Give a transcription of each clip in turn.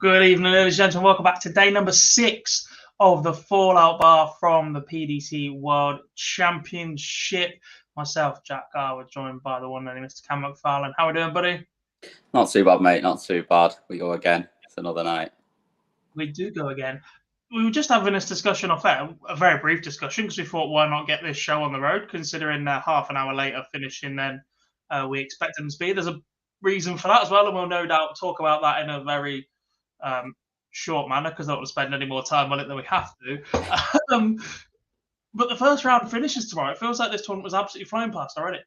Good evening, ladies and gentlemen. Welcome back to day number 6 of the Fallout Bar from the PDC World Championship. Myself, Jack Garwood, joined by the one and only Mr. Cam McFarlane. How are we doing, buddy? Not too bad, mate. Not too bad. We go again. It's another night. We do go again. We were just having this discussion off air, a very brief discussion, because we thought, why not get this show on the road, considering half an hour later finishing than we expected them to be. There's a reason for that as well, and we'll no doubt talk about that in a very short manner, because I don't want to spend any more time on it than we have to. But the first round finishes tomorrow. It feels like this tournament was absolutely flying past already.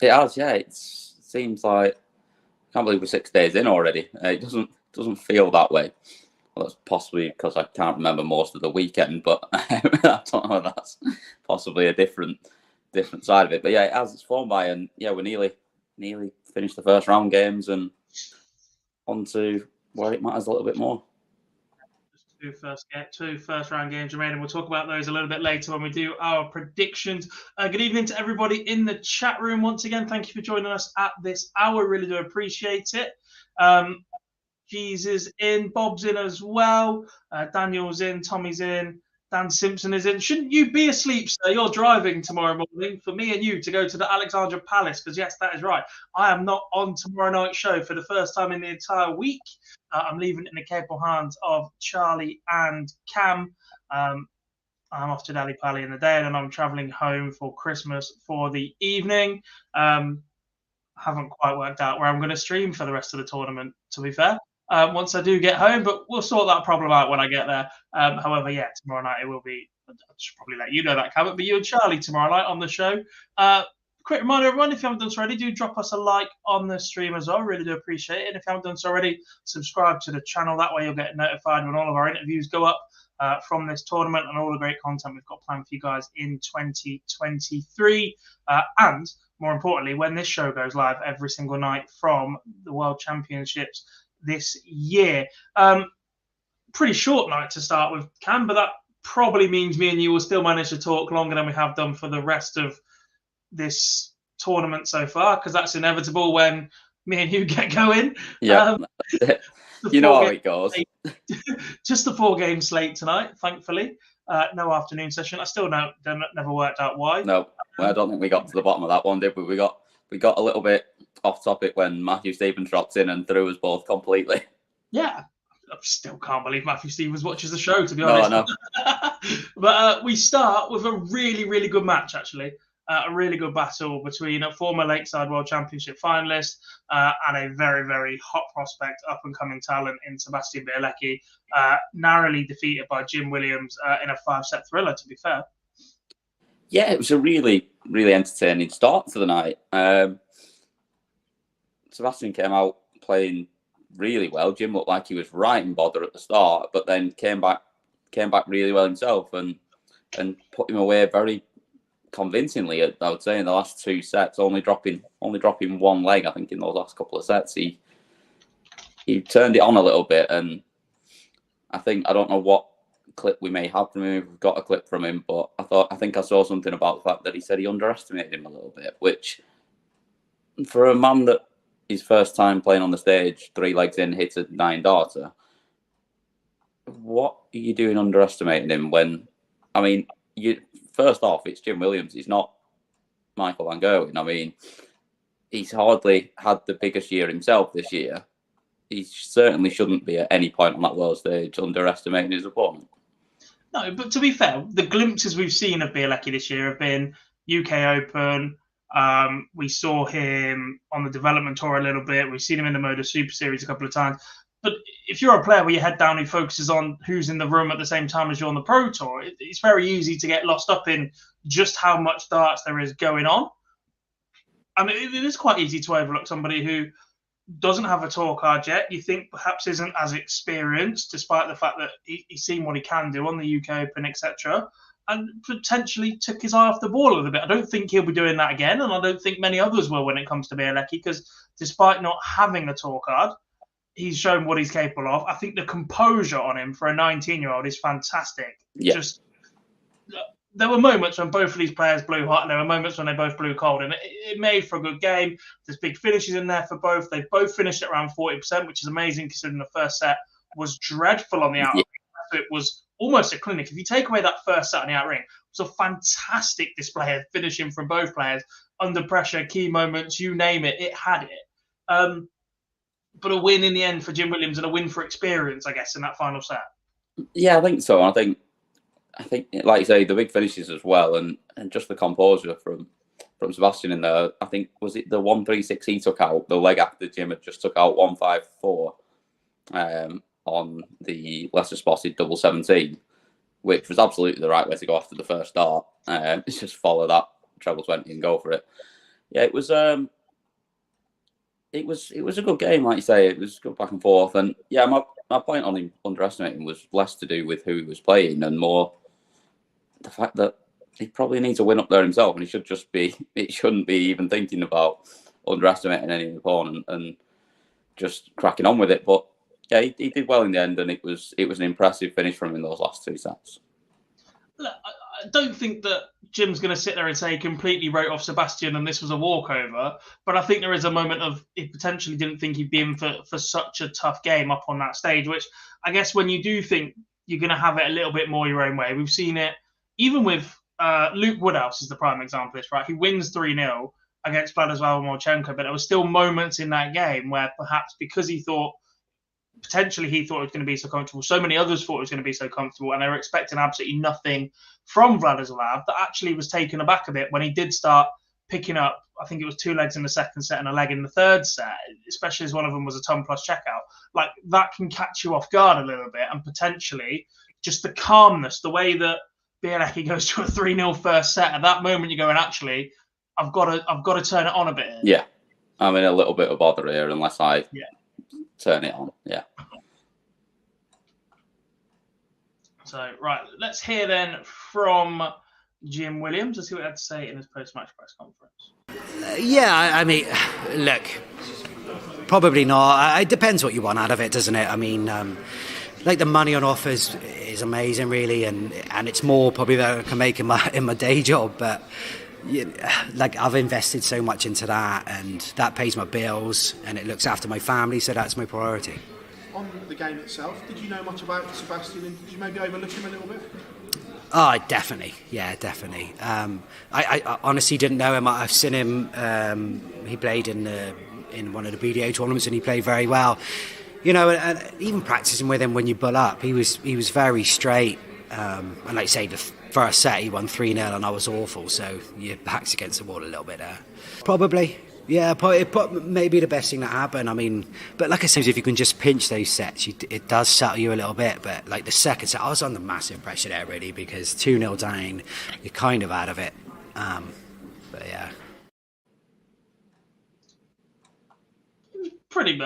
It has, yeah. It seems like I can't believe we're 6 days in already. It doesn't feel that way. Well, that's possibly because I can't remember most of the weekend, but I don't know. That's possibly a different side of it. But yeah, it has. It's flown by, and yeah, we're nearly finished the first round games and on to where it matters a little bit more. Two first round games remaining. We'll talk about those a little bit later when we do our predictions. Good evening to everybody in the chat room once again. Thank you for joining us at this hour. Really do appreciate it. G's is in, Bob's in as well. Daniel's in, Tommy's in, Dan Simpson is in. Shouldn't you be asleep, sir? You're driving tomorrow morning for me and you to go to the Alexandra Palace, because yes, that is right. I am not on tomorrow night's show for the first time in the entire week. I'm leaving it in the capable hands of Charlie and Cam. I'm off to Dali Pali in the day, and then I'm travelling home for Christmas for the evening. Haven't quite worked out where I'm going to stream for the rest of the tournament, to be fair, once I do get home, but we'll sort that problem out when I get there. However, yeah, tomorrow night it will be, I should probably let you know that, Cam, but you and Charlie tomorrow night on the show. Quick reminder, everyone, if you haven't done so already, do drop us a like on the stream as well. Really do appreciate it. And if you haven't done so already, subscribe to the channel. That way you'll get notified when all of our interviews go up from this tournament and all the great content we've got planned for you guys in 2023. And more importantly, when this show goes live every single night from the World Championships this year. Pretty short night to start with, Cam, but that probably means me and you will still manage to talk longer than we have done for the rest of this tournament so far, because that's inevitable when me and you get going. Yeah, you know how it goes. Just the 4 game slate tonight, thankfully. No afternoon session. I still never worked out why. No, I don't think we got to the bottom of that one, did we? We got a little bit off topic when Matthew Stevens dropped in and threw us both completely. Yeah, I still can't believe Matthew Stevens watches the show, to be honest. No. But we start with a really, really good match, actually. A really good battle between a former Lakeside World Championship finalist and a very, very hot prospect, up-and-coming talent in Sebastian Bialecki, narrowly defeated by Jim Williams in a 5-set thriller, to be fair. Yeah, it was a really, really entertaining start to the night. Sebastian came out playing really well. Jim looked like he was right in bother at the start, but then came back really well himself and put him away very convincingly, I would say, in the last 2 sets, only dropping one leg, I think, in those last couple of sets. He turned it on a little bit, and I don't know what clip we may have from him, if we've got a clip from him, but I think I saw something about the fact that he said he underestimated him a little bit, which for a man that his first time playing on the stage, 3 legs in, hit a 9-darter, what are you doing underestimating him when, I mean, first off, it's Jim Williams. He's not Michael Van Gerwen. I mean, he's hardly had the biggest year himself this year. He certainly shouldn't be at any point on that world stage underestimating his opponent. No, but to be fair, the glimpses we've seen of Bialecki this year have been UK Open. We saw him on the development tour a little bit. We've seen him in the Moda Super Series a couple of times. But if you're a player where your head down who focuses on who's in the room at the same time as you're on the Pro Tour, it's very easy to get lost up in just how much darts there is going on. I mean, it is quite easy to overlook somebody who doesn't have a tour card yet. You think perhaps isn't as experienced, despite the fact that he's seen what he can do on the UK Open, etc., and potentially took his eye off the ball a little bit. I don't think he'll be doing that again, and I don't think many others will when it comes to Bialecki, because despite not having a tour card, he's shown what he's capable of. I think the composure on him for a 19-year-old is fantastic. Yeah. There were moments when both of these players blew hot, and there were moments when they both blew cold, and it made for a good game. There's big finishes in there for both. They've both finished at around 40%, which is amazing considering the first set was dreadful on the outer ring. So it was almost a clinic. If you take away that first set on the outer ring, it was a fantastic display of finishing from both players under pressure, key moments, you name it, it had it. But a win in the end for Jim Williams and a win for experience, I guess, in that final set. Yeah, I think so. I think, like you say, the big finishes as well, and just the composure from Sebastian in there. I think, was it the 136 he took out, the leg after Jim had just took out 154 on the lesser spotted double 17, which was absolutely the right way to go after the first start. Just follow that treble 20 and go for it. Yeah, it was a good game, like you say. It was good back and forth, and yeah, my point on him underestimating was less to do with who he was playing and more the fact that he probably needs to win up there himself, and it shouldn't be even thinking about underestimating any opponent and just cracking on with it. But yeah, he did well in the end, and it was an impressive finish from him in those last two sets. Look, I don't think that Jim's going to sit there and say he completely wrote off Sebastian and this was a walkover, but I think there is a moment of he potentially didn't think he'd be in for such a tough game up on that stage, which I guess when you do think you're going to have it a little bit more your own way, we've seen it even with Luke Woodhouse is the prime example of this, right? He wins 3-0 against Vladislav Molchenko, but there were still moments in that game where perhaps because he thought it was going to be so comfortable, so many others thought it was going to be so comfortable, and they were expecting absolutely nothing from Vladislav, that actually was taken aback a bit when he did start picking up, I think it was 2 legs in the second set and a leg in the third set, especially as one of them was a ton plus checkout. Like, that can catch you off guard a little bit, and potentially just the calmness, the way that Bialecki goes to a 3-0 first set, at that moment you're going, actually, I've got to turn it on a bit. Yeah, I'm in a little bit of bother here unless I turn it on. Yeah. So, right, let's hear then from Jim Williams. Let's see what he had to say in his post-match press conference. I mean, look, probably not. It depends what you want out of it, doesn't it? I mean, like the money on offer is amazing, really, and it's more probably than I can make in my day job. But like, I've invested so much into that, and that pays my bills, and it looks after my family, so that's my priority. On the game itself, did you know much about Sebastian, and did you maybe overlook him a little bit? Oh, definitely. Yeah, definitely. I honestly didn't know him. I've seen him. He played in one of the BDO tournaments, and he played very well. You know, and even practicing with him when you bull up, he was very straight. And like I say, the first set he won 3-0, and I was awful. So your back's against the wall a little bit there. Probably. Yeah, maybe the best thing that happened. I mean, but like I said, if you can just pinch those sets, it does settle you a little bit. But like the second set, I was under massive pressure there, really, because 2-0 down, you're kind of out of it. But yeah. Pretty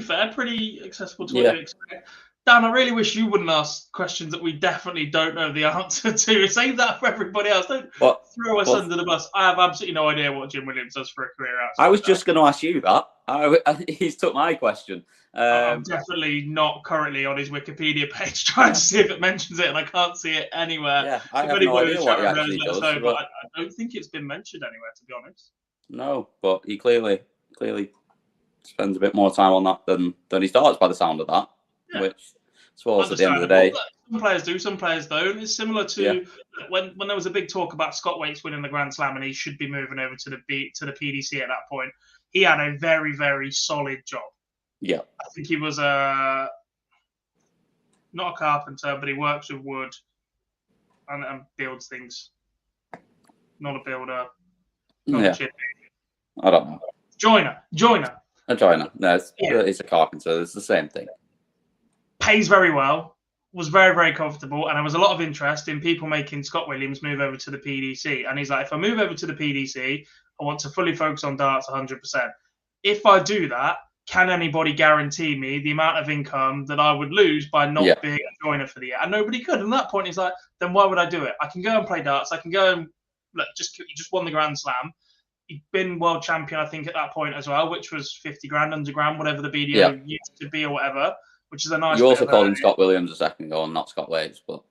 fair, pretty accessible to what you expect. Dan, I really wish you wouldn't ask questions that we definitely don't know the answer to. Save that for everybody else. Don't throw us under the bus. I have absolutely no idea what Jim Williams does for a career outside. I was just going to ask you that. He's took my question. I'm definitely not currently on his Wikipedia page trying to see if it mentions it, and I can't see it anywhere. Yeah, I have no idea what he actually does. But I don't think it's been mentioned anywhere, to be honest. No, but he clearly spends a bit more time on that than he starts by the sound of that. Yeah. Which I suppose at the end of the day, some players do, some players don't. It's similar to when there was a big talk about Scott Waits winning the Grand Slam and he should be moving over to the PDC at that point. He had a very, very solid job. Yeah, I think he was not a carpenter, but he works with wood and builds things. Not a builder, not a chippy. I don't know. Joiner. A joiner. No, it's a carpenter. It's the same thing. Pays very well, was very, very comfortable, and there was a lot of interest in people making Scott Williams move over to the PDC. And he's like, if I move over to the PDC, I want to fully focus on darts 100%. If I do that, can anybody guarantee me the amount of income that I would lose by not being a joiner for the year? And nobody could. And at that point, he's like, then why would I do it? I can go and play darts. I can go and look, you just won the Grand Slam. He'd been world champion, I think, at that point as well, which was 50 grand, 100 grand, whatever the BDO used to be or whatever. Which is a nice. You also called him Scott Williams a second ago, and not Scott Waits, but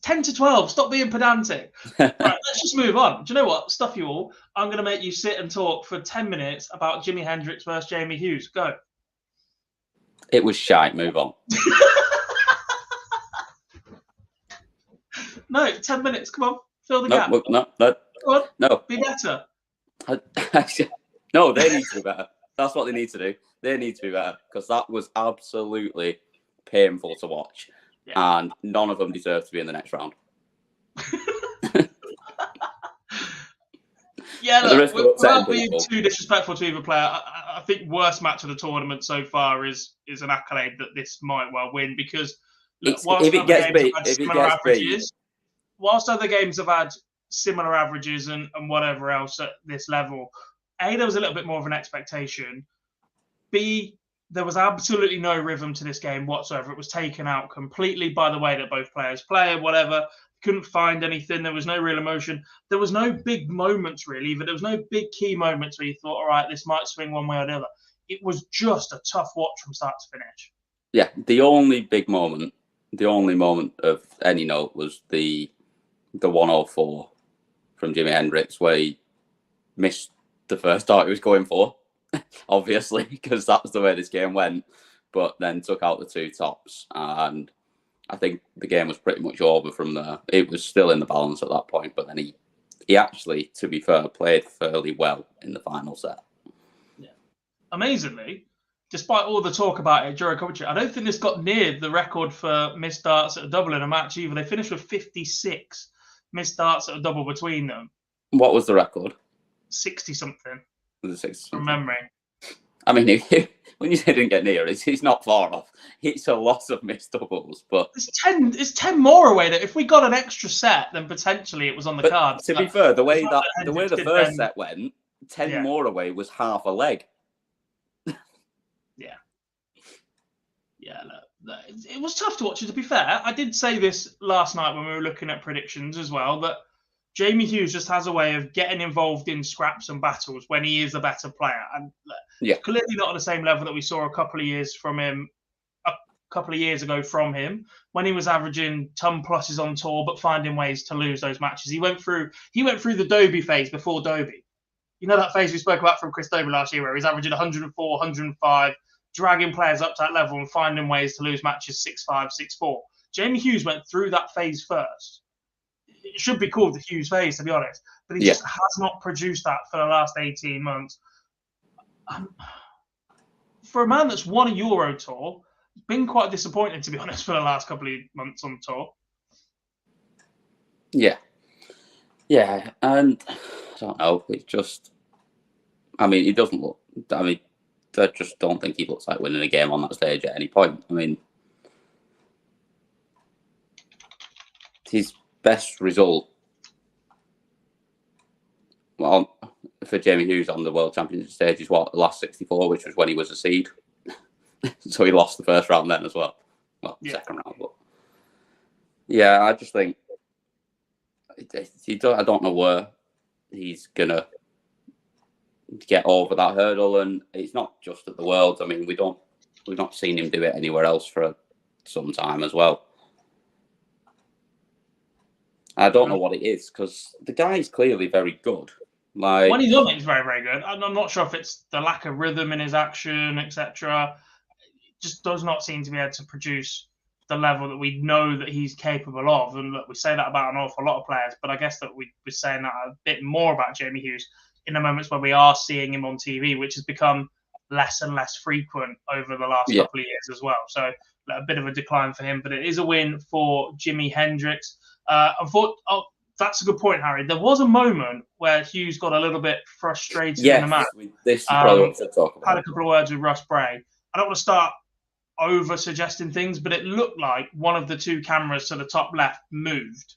10 to 12. Stop being pedantic. Right, let's just move on. Do you know what? Stuff you all. I'm going to make you sit and talk for 10 minutes about Jimi Hendriks versus Jamie Hughes. Go. It was shite. Move on. No, 10 minutes. Come on, fill the No, gap. no, Come on, no. be better. No, they need to be better. That's what they need to do. They need to be better because that was absolutely painful to watch, and none of them deserve to be in the next round. Yeah, look, without being people. too disrespectful to either player, I think worst match of the tournament so far is an accolade that this might well win because look, whilst other games have had similar averages and whatever else at this level, A, there was a little bit more of an expectation. B, there was absolutely no rhythm to this game whatsoever. It was taken out completely by the way that both players play and whatever. Couldn't find anything. There was no real emotion. There was no big moments really, but there was no big key moments where you thought, all right, this might swing one way or the other. It was just a tough watch from start to finish. Yeah, the only moment of any note was the 104 from Jimi Hendriks where he missed the first start he was going for, obviously, because that was the way this game went, but then took out the two tops. And I think the game was pretty much over from there. It was still in the balance at that point, but then he actually, to be fair, played fairly well in the final set. Yeah. Amazingly, despite all the talk about it during commentary, I don't think this got near the record for missed darts at a double in a match either. They finished with 56 missed darts at a double between them. What was the record? 60-something. Was it 60? From memory. I mean, when you say didn't get near, it's not far off. It's a lot of missed doubles, but it's 10 more away. That if we got an extra set, then potentially it was on the card. To be fair, the way the first set went, 10 more away was half a leg. Look, it was tough to watch. To be fair, I did say this last night when we were looking at predictions as well, that Jamie Hughes just has a way of getting involved in scraps and battles when he is a better player, and clearly not at the same level that we saw a couple of years ago from him when he was averaging ton pluses on tour, but finding ways to lose those matches. He went through the Dobie phase before Dobie. You know that phase we spoke about from Chris Dobie last year, where he's averaging 104, 105, dragging players up to that level and finding ways to lose matches 6-5, 6-4. Jamie Hughes went through that phase first. It should be called the Hughes phase, to be honest, but he just has not produced that for the last 18 months. For a man that's won a Euro Tour, it's been quite disappointing, to be honest, for the last couple of months on tour. Yeah, and I don't know. It's just, I mean, he doesn't look. I mean, I just don't think he looks like winning a game on that stage at any point. I mean, his best result, well, for Jamie Hughes on the World Championship stage is the last 64, which was when he was a seed. So he lost the first round then as well. Well, second round, but yeah, I just think I don't know where he's gonna get over that hurdle, and it's not just at the Worlds. I mean, we've not seen him do it anywhere else for some time as well. I don't know what it is because the guy's clearly very good. Like when he's on it, he's very, very good. I'm not sure if it's the lack of rhythm in his action, etc. Just does not seem to be able to produce the level that we know that he's capable of. And look, we say that about an awful lot of players, but I guess that we're saying that a bit more about Jamie Hughes in the moments where we are seeing him on TV, which has become less and less frequent over the last couple of years as well. So a bit of a decline for him, but it is a win for Jimi Hendriks. That's a good point, Harry. There was a moment where Hughes got a little bit frustrated in the match. This is probably what to talk about. Had a couple of words with Russ Bray. I don't want to start over suggesting things, but it looked like one of the two cameras to the top left moved.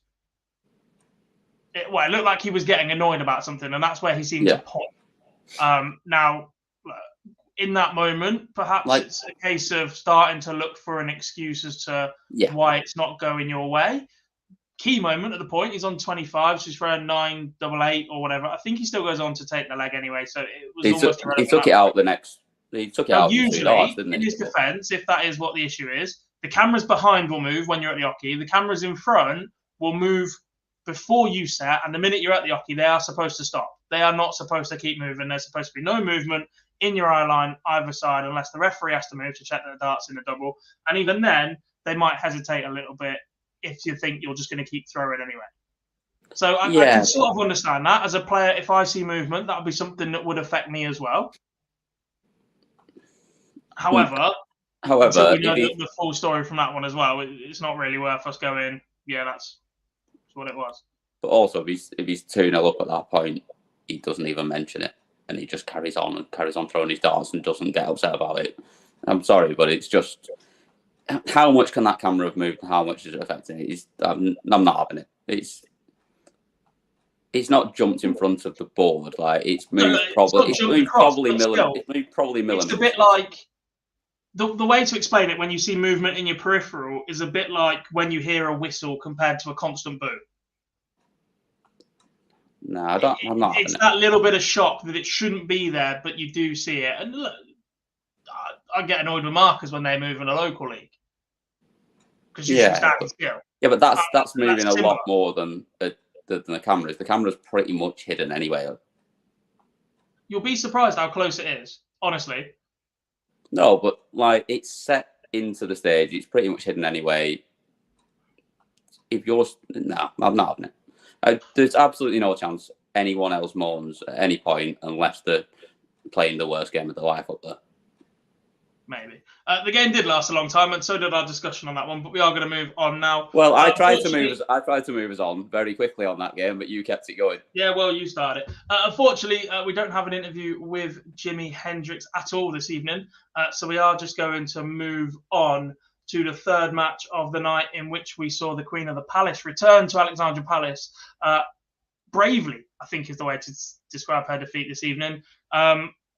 It looked like he was getting annoyed about something, and that's where he seemed to point. Now, in that moment, perhaps it's a case of starting to look for an excuse as to why it's not going your way. Key moment at the point, he's on 25, so he's throwing 9-8 or whatever. I think he still goes on to take the leg anyway, so it was almost irrelevant. He took it out the next. He took it out. Usually, in his defence, if that is what the issue is, the cameras behind will move when you're at the hockey. The cameras in front will move before you set, and the minute you're at the hockey, they are supposed to stop. They are not supposed to keep moving. There's supposed to be no movement in your eye line either side, unless the referee has to move to check that the dart's in a double. And even then, they might hesitate a little bit if you think you're just going to keep throwing anyway. So I can sort of understand that. As a player, if I see movement, that would be something that would affect me as well. However, until we know the full story from that one as well, it's not really worth us going, yeah, that's what it was. But also, if he's 2-0 up at that point, he doesn't even mention it. And he just carries on throwing his darts and doesn't get upset about it. I'm sorry, but it's just, how much can that camera have moved and how much is it affecting it? I'm not having it. It's not jumped in front of the board. Like, it's moved probably millimeters. It's a bit like, the way to explain it when you see movement in your peripheral is a bit like when you hear a whistle compared to a constant boo. No, I'm not. It's that little bit of shock that it shouldn't be there, but you do see it. And look, I get annoyed with markers when they move in a local league because you should stand still. Yeah, but that's moving a lot more than the cameras. The camera's pretty much hidden anyway. You'll be surprised how close it is, honestly. No, but like, it's set into the stage. It's pretty much hidden anyway. I'm not having it. There's absolutely no chance anyone else mourns at any point unless they're playing the worst game of their life up there. Maybe. The game did last a long time, and so did our discussion on that one. But we are going to move on now. Well, I tried to move us on very quickly on that game, but you kept it going. Yeah, well, you started. Unfortunately, we don't have an interview with Jimi Hendriks at all this evening, so we are just going to move on to the third match of the night, in which we saw the Queen of the Palace return to Alexandra Palace bravely, I think is the way to describe her defeat this evening.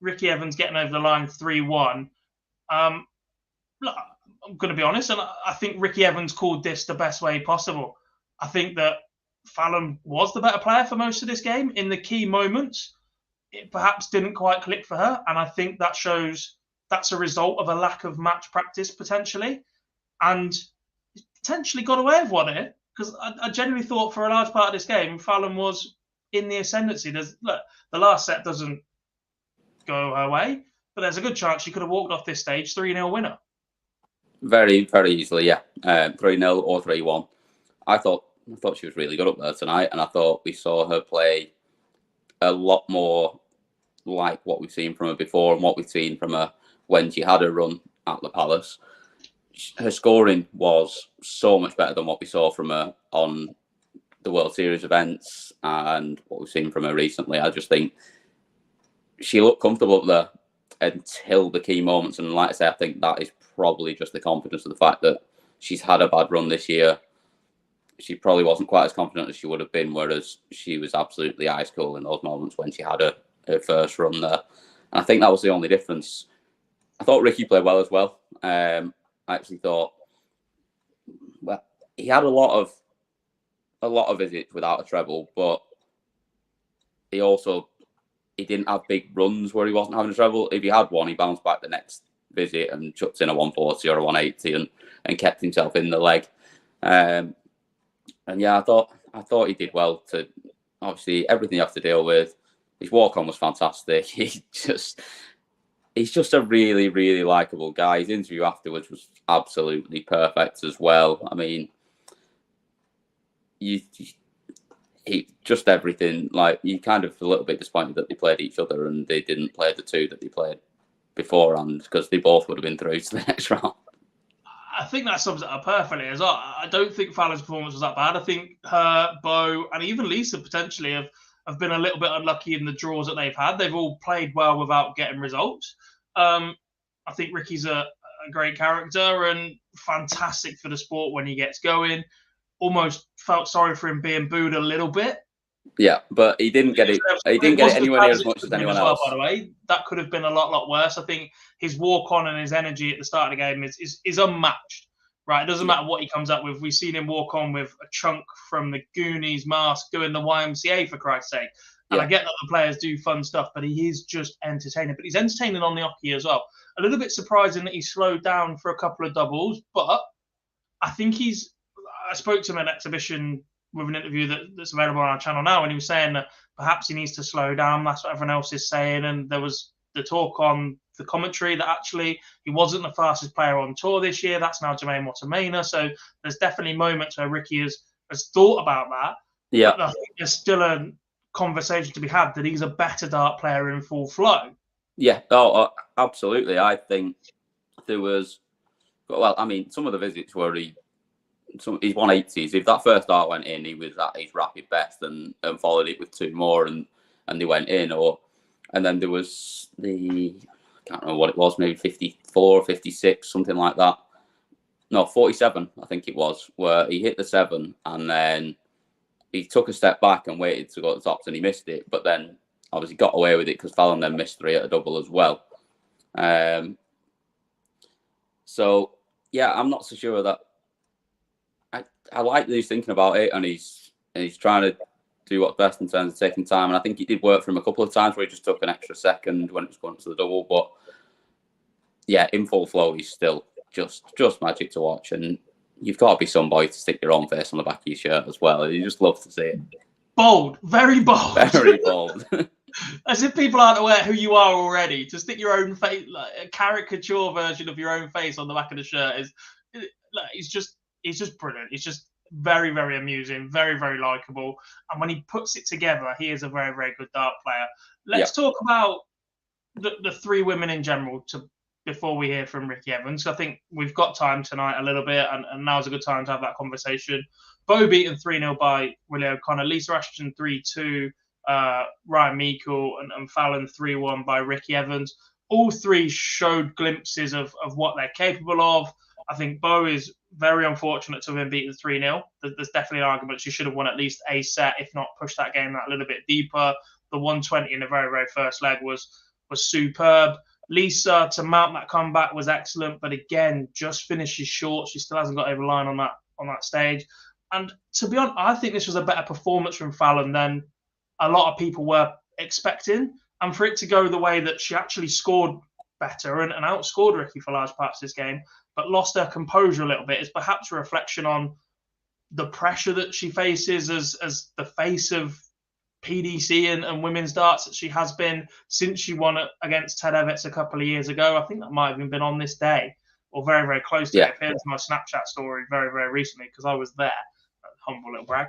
Ricky Evans getting over the line 3-1. Look, I'm going to be honest, and I think Ricky Evans called this the best way possible. I think that Fallon was the better player for most of this game. In the key moments, it perhaps didn't quite click for her, and I think that shows that's a result of a lack of match practice potentially. And potentially got away with one here, because I genuinely thought for a large part of this game, Fallon was in the ascendancy. The last set doesn't go her way, but there's a good chance she could have walked off this stage 3-0 winner. Very, very easily, yeah. 3-0 or 3-1. I thought she was really good up there tonight, and I thought we saw her play a lot more like what we've seen from her before and what we've seen from her when she had her run at the Palace. Her scoring was so much better than what we saw from her on the World Series events and what we've seen from her recently. I just think she looked comfortable up there until the key moments. And like I say, I think that is probably just the confidence of the fact that she's had a bad run this year. She probably wasn't quite as confident as she would have been, whereas she was absolutely ice cool in those moments when she had her first run there. And I think that was the only difference. I thought Ricky played well as well. I actually thought, well, he had a lot of visits without a treble, but he didn't have big runs where he wasn't having a treble. If he had one, he bounced back the next visit and chucked in a 140 or a 180 and kept himself in the leg. And yeah, I thought he did well. To obviously everything you have to deal with. His walk on was fantastic. He's just a really, really likable guy. His interview afterwards was absolutely perfect as well. I mean, he just everything. Like, you kind of a little bit disappointed that they played each other and they didn't play the two that they played beforehand, because they both would have been through to the next round. I think that sums it up perfectly as well. I don't think Fallon's performance was that bad. I think her, Bo, and even Lisa potentially have been a little bit unlucky in the draws that they've had. They've all played well without getting results. I think Ricky's a great character and fantastic for the sport when he gets going. Almost felt sorry for him being booed a little bit. Yeah, but he didn't get it. He didn't get it anywhere near as much as anyone else. By the way, that could have been a lot worse. I think his walk on and his energy at the start of the game is unmatched. Right, it doesn't matter what he comes up with. We've seen him walk on with a chunk from the Goonies mask doing the YMCA, for Christ's sake. And I get that the players do fun stuff, but he is just entertaining. But he's entertaining on the hockey as well. A little bit surprising that he slowed down for a couple of doubles, but I think I spoke to him at an exhibition with an interview that's available on our channel now, and he was saying that perhaps he needs to slow down. That's what everyone else is saying. And there was the talk on the commentary that actually he wasn't the fastest player on tour this year. That's now Jermaine Watermainer. So there's definitely moments where Ricky has thought about that. Yeah. But I think there's still a conversation to be had that he's a better dart player in full flow. Yeah, absolutely. I think there was, well, I mean, some of the visits where he's 180s. If that first dart went in, he was at his rapid best and followed it with 2 more and they went in. And then there was I can't remember what it was, maybe 54 or 56, something like that. No, 47, I think it was, where he hit the 7 and then he took a step back and waited to go to the tops and he missed it. But then obviously got away with it because Fallon then missed 3 at a double as well. So, yeah, I'm not so sure that I like that he's thinking about it and he's trying to do what's best in terms of taking time. And I think it did work for him a couple of times where he just took an extra second when it was going to the double. But yeah, in full flow, he's still just magic to watch. And you've got to be somebody to stick your own face on the back of your shirt as well. You just love to see it. Bold, very bold. Very bold. As if people aren't aware who you are already. To stick your own face, like a caricature version of your own face on the back of the shirt is, like, he's just brilliant. He's just very, very amusing, very, very likable. And when he puts it together, he is a very, very good dart player. Let's talk about the 3 women in general before we hear from Ricky Evans. I think we've got time tonight a little bit, and now's a good time to have that conversation. Bo beaten 3-0 by Willie O'Connor, Lisa Ashton 3-2, Ryan Meikle and Fallon 3-1 by Ricky Evans. All 3 showed glimpses of what they're capable of. I think Bo is very unfortunate to have been beaten 3-0. There's definitely an argument she should have won at least a set, if not pushed that game that little bit deeper. The 120 in the very, very first leg was superb. Lisa, to mount that comeback, was excellent, but again, just finishes short. She still hasn't got over the line on that stage. And to be honest, I think this was a better performance from Fallon than a lot of people were expecting. And for it to go the way that she actually scored better and outscored Ricky for large parts of this game, but lost her composure a little bit, is perhaps a reflection on the pressure that she faces as the face of PDC and women's darts that she has been since she won it against Ted Evans a couple of years ago. I think that might have even been on this day or very, very close to it. It appeared in my Snapchat story very, very recently because I was there. Humble little brag.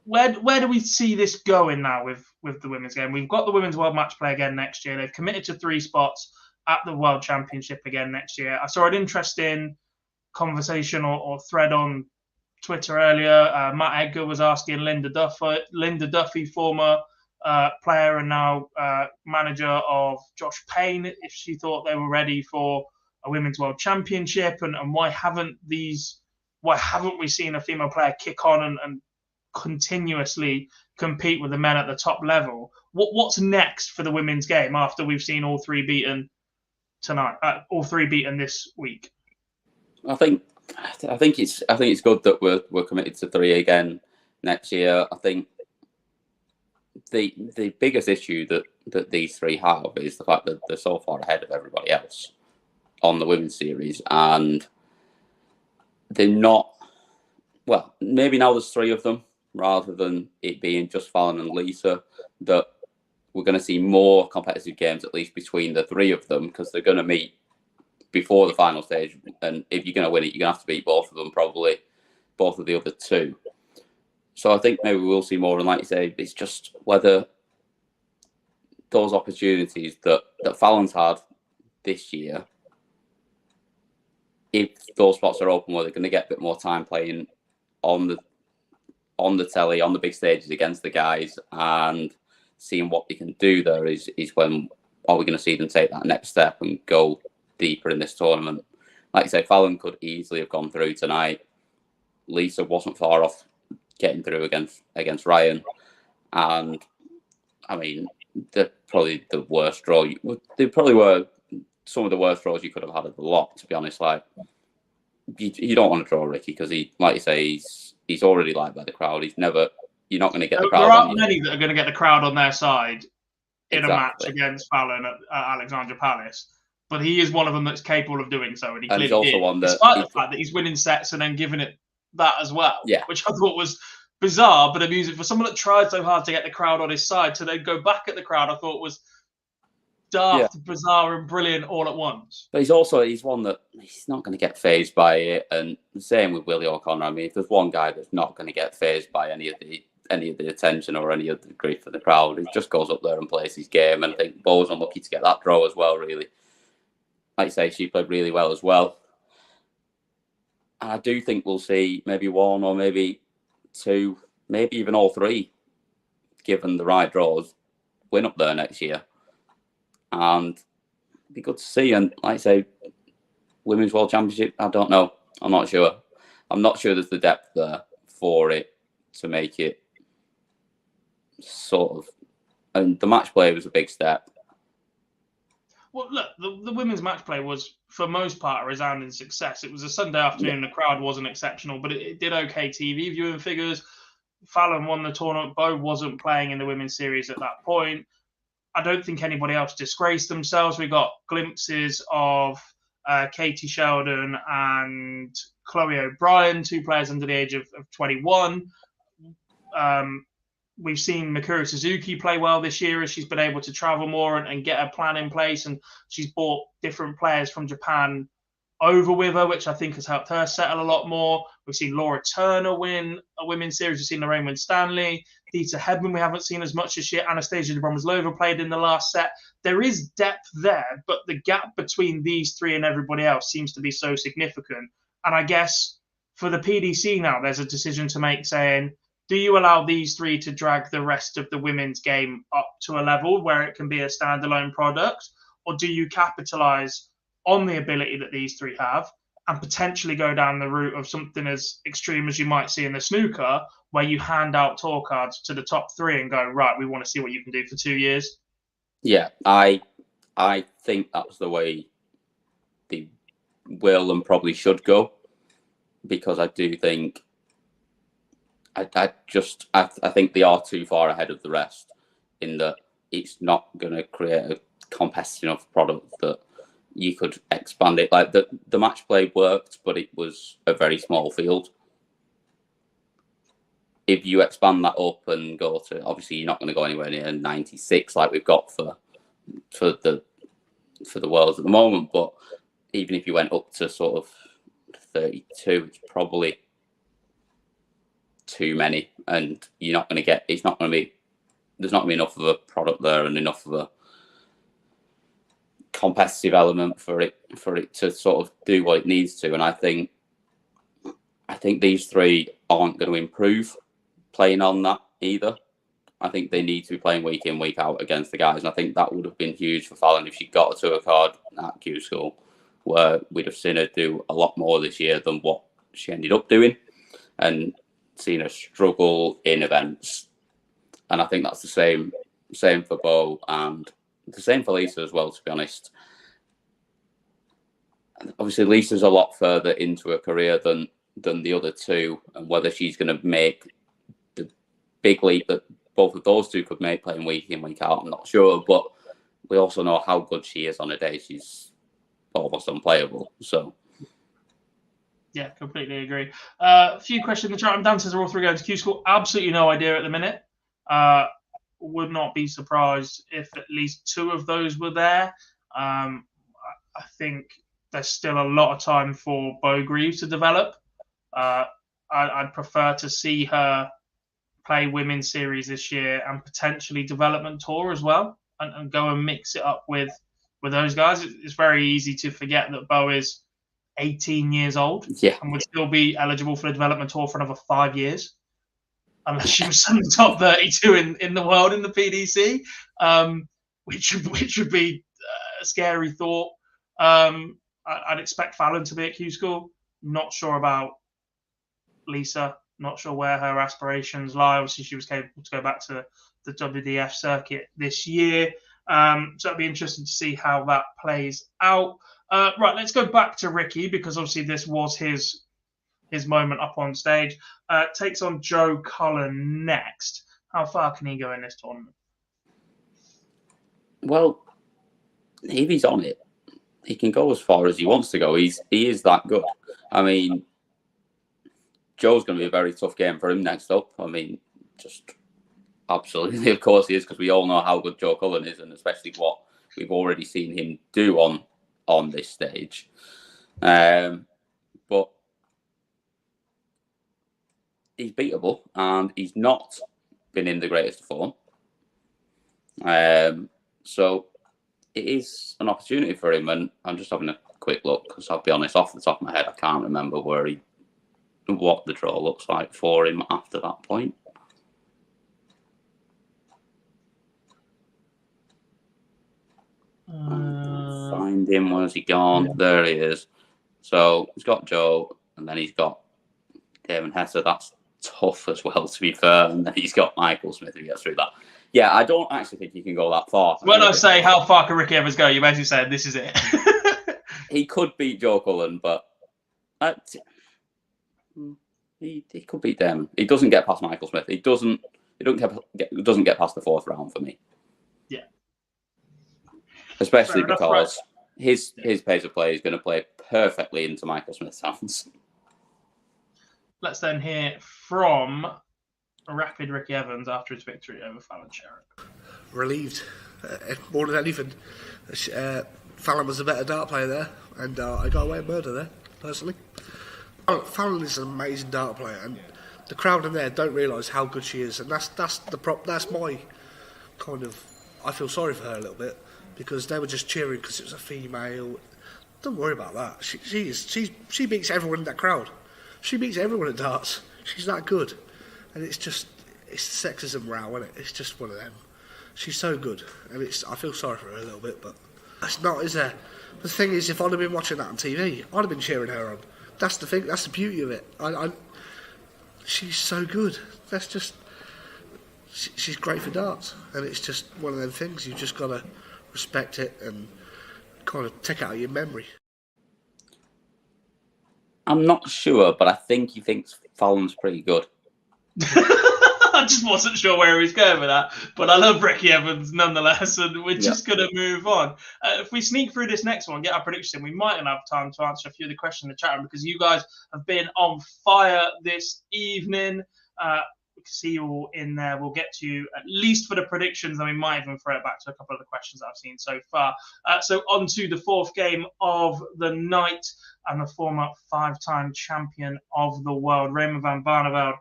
Where do we see this going now with the women's game? We've got the Women's World Match Play again next year. They've committed to 3 spots at the World Championship again next year. I saw an interesting conversation or thread on Twitter earlier. Matt Edgar was asking Linda Duffy, former player and now manager of Josh Payne, if she thought they were ready for a Women's World Championship and why haven't we seen a female player kick on and continuously compete with the men at the top level? What's next for the women's game after we've seen all 3 beaten tonight, all 3 beaten this week? I think it's good that we're committed to 3 again next year. I think the biggest issue that these 3 have is the fact that they're so far ahead of everybody else on the women's series, and they're not. Well, maybe now there's 3 of them rather than it being just Fallon and Lisa, that we're going to see more competitive games, at least between the 3 of them, because they're going to meet before the final stage. And if you're going to win it, you're going to have to beat both of them, probably both of the other 2. So I think maybe we'll see more. And like you say, it's just whether those opportunities that Fallon's had this year, if those spots are open where they're going to get a bit more time playing on the telly, on the big stages against the guys, and seeing what they can do there is when are we going to see them take that next step and go deeper in this tournament. Like I say, Fallon could easily have gone through tonight. Lisa wasn't far off getting through against Ryan, and I mean, they're probably the worst draw. They probably were some of the worst draws you could have had of the lot, to be honest. Like, you don't want to draw Ricky because he, like you say, he's already liked by the crowd. You're not going to get the crowd. There aren't many that are going to get the crowd on their side in a match against Fallon at Alexandra Palace. But he is one of them that's capable of doing so, and he clearly also did, one that, despite the fact that he's winning sets and then giving it that as well, which I thought was bizarre but amusing for someone that tried so hard to get the crowd on his side to then go back at the crowd. I thought was daft, bizarre, and brilliant all at once. But he's one that he's not going to get phased by it. And the same with Willie O'Connor. I mean, if there's one guy that's not going to get phased by any of the attention or any of the grief of the crowd, he just goes up there and plays his game. And I think Bo was unlucky to get that draw as well, really. Like you say, she played really well as well. And I do think we'll see maybe one or maybe two, maybe even all three, given the right draws, win up there next year. And it'd be good to see. And like I say, Women's World Championship, I don't know. I'm not sure. I'm not sure there's the depth there for it to make it sort of. And the match play was a big step. Well, look, the women's match play was, for most part, a resounding success. It was a Sunday afternoon. The crowd wasn't exceptional, but it did okay TV viewing figures. Fallon won the tournament. Bo wasn't playing in the women's series at that point. I don't think anybody else disgraced themselves. We got glimpses of Katie Sheldon and Chloe O'Brien, 2 players under the age of 21. We've seen Mikuru Suzuki play well this year as she's been able to travel more and get a plan in place. And she's brought different players from Japan over with her, which I think has helped her settle a lot more. We've seen Laura Turner win a women's series. We've seen Lorraine win Stanley. Dita Hedman we haven't seen as much this year. Anastasia Dobromazlova played in the last set. There is depth there, but the gap between these three and everybody else seems to be so significant. And I guess for the PDC now, there's a decision to make saying, do you allow these three to drag the rest of the women's game up to a level where it can be a standalone product? Or do you capitalise on the ability that these three have and potentially go down the route of something as extreme as you might see in the snooker, where you hand out tour cards to the top three and go, right, we want to see what you can do for 2 years? Yeah, I think that's the way they will and probably should go, because I do think I think they are too far ahead of the rest in that it's not going to create a competitive enough product that you could expand it. Like the match play worked, but it was a very small field. If you expand that up and go to, obviously you're not going to go anywhere near 96 like we've got for the worlds at the moment. But even if you went up to sort of 32, it's probably too many, and you're not going to get. It's not going to be. There's not going to be enough of a product there and enough of a competitive element for it to sort of do what it needs to. And I think these three aren't going to improve playing on that either. I think they need to be playing week in, week out against the guys. And I think that would have been huge for Fallon if she got a tour card at Q School, where we'd have seen her do a lot more this year than what she ended up doing, and seen her struggle in events. And I think that's the same for Bo and the same for Lisa as well, to be honest. Obviously, Lisa's a lot further into her career than the other two, and whether she's going to make the big leap that both of those two could make playing week in, week out, I'm not sure. But we also know how good she is on a day. She's almost unplayable. So, yeah, completely agree. A few questions in the chat. Dan says, are all three going to Q School? Absolutely no idea at the minute. Would not be surprised if at least two of those were there. I think there's still a lot of time for Bo Greaves to develop. I'd prefer to see her play women's series this year and potentially development tour as well, and go and mix it up with those guys. It's very easy to forget that Bo is 18 years old, and would still be eligible for the development tour for another 5 years, unless she was some top 32 in the world in the PDC, which would be a scary thought. I'd expect Fallon to be at Q School. Not sure about Lisa. Not sure where her aspirations lie. Obviously, she was capable to go back to the WDF circuit this year. So it'll be interesting to see how that plays out. Right, let's go back to Ricky, because obviously this was his moment up on stage. Takes on Joe Cullen next. How far can he go in this tournament? Well, if he's on it, he can go as far as he wants to go. He is that good. I mean, Joe's going to be a very tough game for him next up. I mean, just absolutely, of course he is, because we all know how good Joe Cullen is, and especially what we've already seen him do on this stage. But he's beatable, and he's not been in the greatest form. So it is an opportunity for him, and I'm just having a quick look because I'll be honest, off the top of my head, I can't remember what the draw looks like for him after that point. Find him. Where's he gone? Yeah. There he is. So he's got Joe, and then he's got Damon Hesse. That's tough as well, to be fair. And then he's got Michael Smith who gets through that. Yeah, I don't actually think he can go that far. When I say how far can Ricky Evans go, you basically said this is it. He could beat Joe Cullen, but he could beat Damon. He doesn't get past Michael Smith. He doesn't get past the fourth round for me. Yeah. Especially because his pace of play is going to play perfectly into Michael Smith's hands. Let's then hear from Rapid Ricky Evans after his victory over Fallon Sherrock. Relieved, more than anything. Fallon was a better dart player there, and I got away with murder there, personally. Fallon is an amazing dart player, and the crowd in there don't realise how good she is, and that's my kind of. I feel sorry for her a little bit because they were just cheering because it was a female. Don't worry about that. She beats everyone in that crowd. She beats everyone at darts. She's that good. And it's sexism row, isn't it? It's just one of them. She's so good, and I feel sorry for her a little bit, but that's not, is there? The thing is, if I'd have been watching that on TV, I'd have been cheering her on. That's the thing. That's the beauty of it. She's so good. She's great for darts, and it's just one of them things. You've just got to respect it and kind of take it out of your memory. I'm not sure, but I think he thinks Fallon's pretty good. I just wasn't sure where he was going with that, but I love Ricky Evans nonetheless, and we're just going to move on. If we sneak through this next one, get our prediction, we might have time to answer a few of the questions in the chat room because you guys have been on fire this evening. We can see you all in there. We'll get to you at least for the predictions, and we might even throw it back to a couple of the questions that I've seen so far. So on to the fourth game of the night, and the former 5-time champion of the world, Raymond van Barneveld,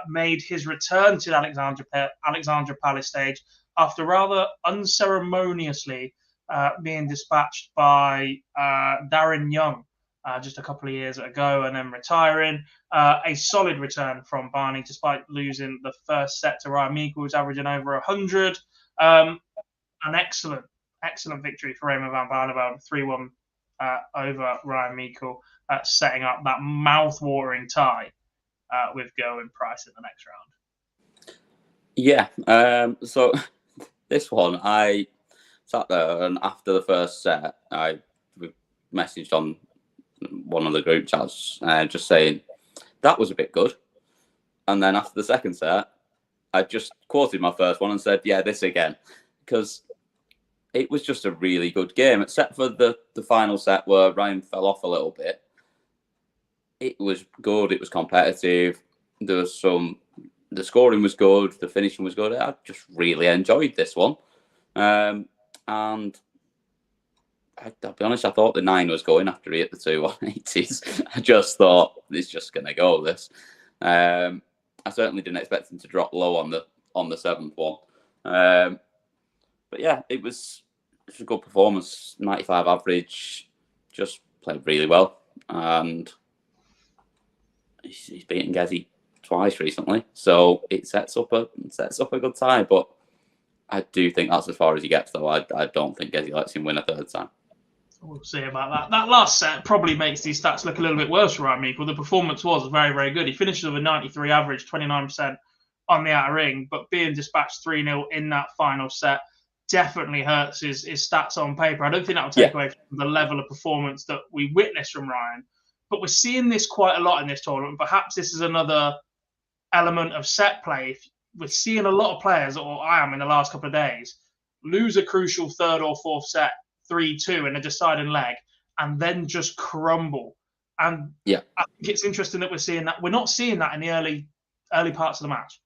made his return to the Alexandra Palace stage after rather unceremoniously being dispatched by Darren Young just a couple of years ago and then retiring. A solid return from Barney despite losing the first set to Ryan Meikle, who's averaging over 100. An excellent victory for Raymond van Barneveld, 3-1 over Ryan Meikle, setting up that mouth-watering tie with Go and Price in the next round. Yeah, so this one, I sat there and after the first set, I messaged on one of the group chats just saying, that was a bit good. And then after the second set, I just quoted my first one and said, yeah, this again. Because it was just a really good game, except for the final set where Ryan fell off a little bit. It was good. It was competitive. The scoring was good. The finishing was good. I just really enjoyed this one. And I'll be honest, I thought the 9 was going after he hit the 2 180s. I just thought it's just going to go this. I certainly didn't expect him to drop low on the 7th one. But yeah, it was a good performance. 95 average. Just played really well. And he's beaten Gezi twice recently, so it sets up a good tie. But I do think that's as far as he gets, though. I don't think Gezi lets him win a third time. We'll see about that. That last set probably makes these stats look a little bit worse for Ryan Meikle. The performance was very, very good. He finishes with a 93 average, 29% on the outer ring, but being dispatched 3-0 in that final set definitely hurts his stats on paper. I don't think that will take away from the level of performance that we witnessed from Ryan. But we're seeing this quite a lot in this tournament. Perhaps this is another element of set play. We're seeing a lot of players, or I am in the last couple of days, lose a crucial third or fourth set 3-2 in a deciding leg and then just crumble. And I think it's interesting that we're seeing that. We're not seeing that in the early parts of the match.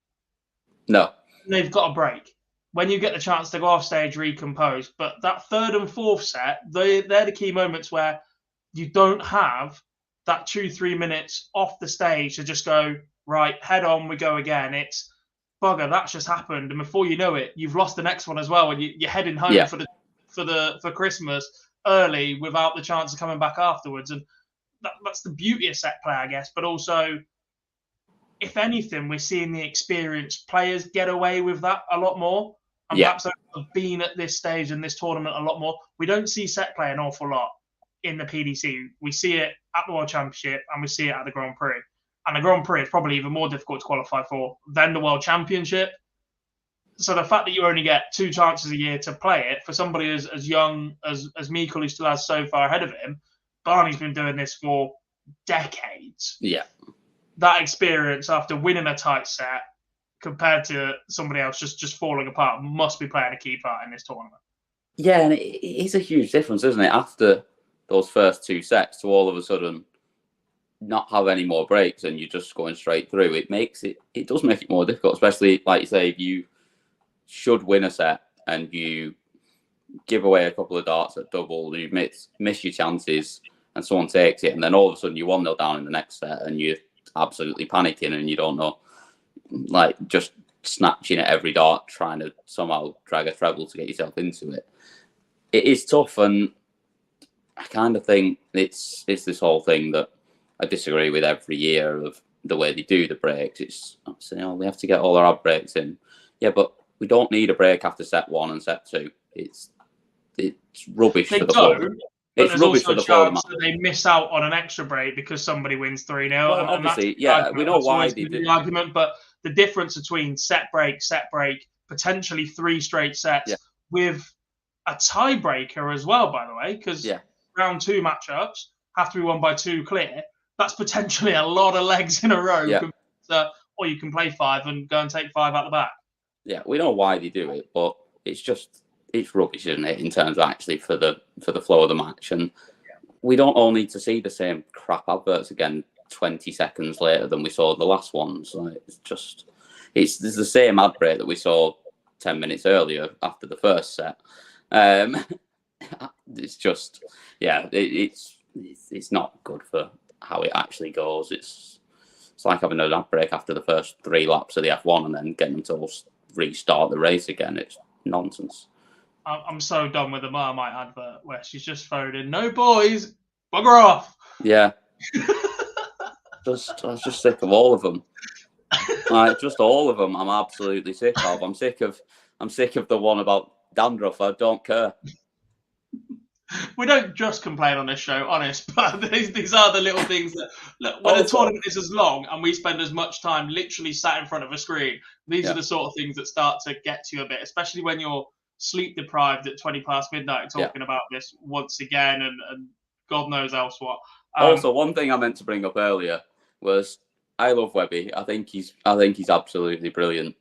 No. They've got a break. when you get the chance to go off stage, recompose. But that third and fourth set, they're the key moments where you don't have that 2-3 minutes off the stage to just go, right, head on, we go again. It's bugger, that's just happened. And before you know it, you've lost the next one as well. And you're heading home for Christmas early without the chance of coming back afterwards. And that's the beauty of set play, I guess. But also, if anything, we're seeing the experienced players get away with that a lot more. And perhaps have been at this stage in this tournament a lot more. We don't see set play an awful lot in the PDC. We see it at the World Championship and we see it at the Grand Prix. And the Grand Prix is probably even more difficult to qualify for than the World Championship. So the fact that you only get 2 chances a year to play it, for somebody as young as Meikle, who still has so far ahead of him, Barney's been doing this for decades. Yeah. That experience after winning a tight set compared to somebody else just falling apart must be playing a key part in this tournament. Yeah, and it is a huge difference, isn't it? After those first 2 sets to all of a sudden not have any more breaks and you're just going straight through, it does make it more difficult, especially, like you say, if you should win a set and you give away a couple of darts at double, you miss your chances and someone takes it, and then all of a sudden you're 1-0 down in the next set and you're absolutely panicking and you don't know, like, just snatching at every dart, trying to somehow drag a treble to get yourself into it. It is tough, and I kind of think it's this whole thing that I disagree with every year of the way they do the breaks. It's, we have to get all our ad breaks in. Yeah, but we don't need a break after set 1 and set 2. It's rubbish for the flow. It's rubbish for the flow of the match. They miss out on an extra break because somebody wins 3-0. Well, obviously, we know why they do the argument, but the difference between set break, potentially 3 straight sets with a tiebreaker as well, by the way, because round 2 matchups have to be won by 2 clear. That's potentially a lot of legs in a row. Yeah. Or you can play 5 and go and take 5 out the back. Yeah, we know why they do it, but it's rubbish, isn't it, in terms of actually for the flow of the match. And we don't all need to see the same crap adverts again 20 seconds later than we saw the last ones. Like, it's the same ad break that we saw 10 minutes earlier after the first set. It's just, it's not good for how it actually goes. It's like having an ad break after the first 3 laps of the F1 and then getting them to restart the race again. It's nonsense. I'm so done with the Marmite advert where she's just phoned in, no boys, bugger off. Yeah. I was just sick of all of them. Like, just all of them. I'm absolutely sick of. I'm sick of the one about dandruff. I don't care. We don't just complain on this show, honest, but these are the little things that, look, when a tournament is as long and we spend as much time literally sat in front of a screen, these are the sort of things that start to get to you a bit, especially when you're sleep deprived at 20 past midnight talking about this once again and God knows else what. Also, one thing I meant to bring up earlier was I love Webby. I think he's absolutely brilliant.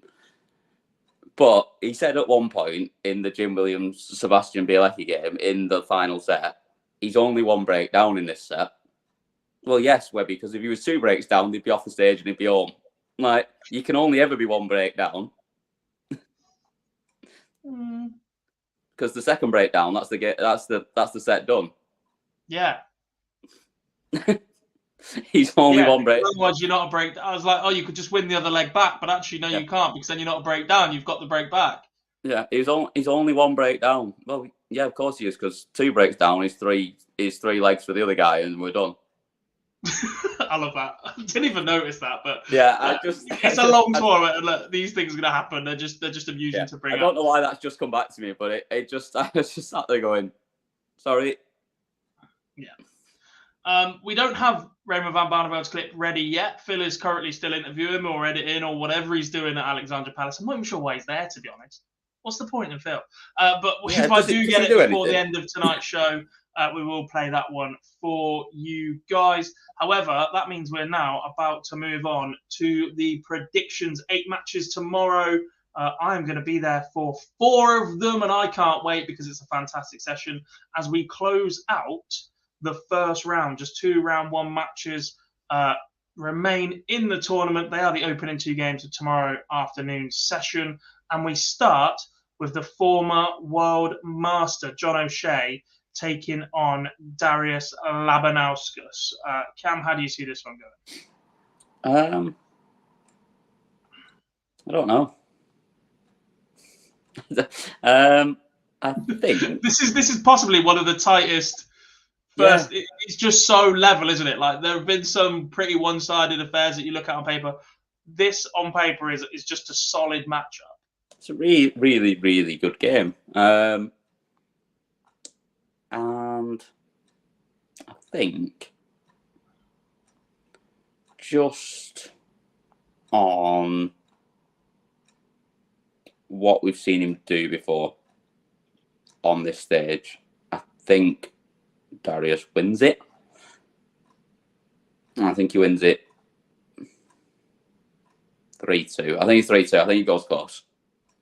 But he said at one point in the Jim Williams-Sebastian Bialecki game in the final set, he's only 1 break down in this set. Well, yes, Webby, because if he was 2 breaks down, they'd be off the stage and he'd be home. Like, you can only ever be 1 break down. Because the second breakdown, that's the set done. Yeah. He's only 1 break. Otherwise, you're not a break. I was like, oh, you could just win the other leg back, but actually, no, you can't, because then you're not a breakdown. You've got the break back. Yeah, he's only 1 breakdown. Well, yeah, of course he is, because 2 breaks down is 3 legs for the other guy, and we're done. I love that. I didn't even notice that, but yeah, it's a long tournament, and look, these things are going to happen. They're just amusing to bring up. I don't know why that's just come back to me, but I was just sat there going, sorry. Yeah. We don't have Raymond van Barneveld's clip ready yet. Phil is currently still interviewing him or editing or whatever he's doing at Alexandra Palace. I'm not even sure why he's there, to be honest. What's the point in Phil? But if I do get it before the end of tonight's show, we will play that one for you guys. However, that means we're now about to move on to the predictions. 8 matches tomorrow. I'm going to be there for 4 of them, and I can't wait because it's a fantastic session as we close out the first round. Just 2 round 1 matches remain in the tournament. They are the opening 2 games of tomorrow afternoon's session, and we start with the former world master, John O'Shea, taking on Darius Labanauskas. Cam, how do you see this one going? I don't know. I think this is possibly one of the tightest. First, it's just so level, isn't it? Like there have been some pretty one-sided affairs that you look at on paper. This on paper is just a solid matchup. It's a really, really, really good game. And I think just on what we've seen him do before on this stage, I think Darius wins it. I think he wins it 3-2. I think it's 3-2. I think he goes close.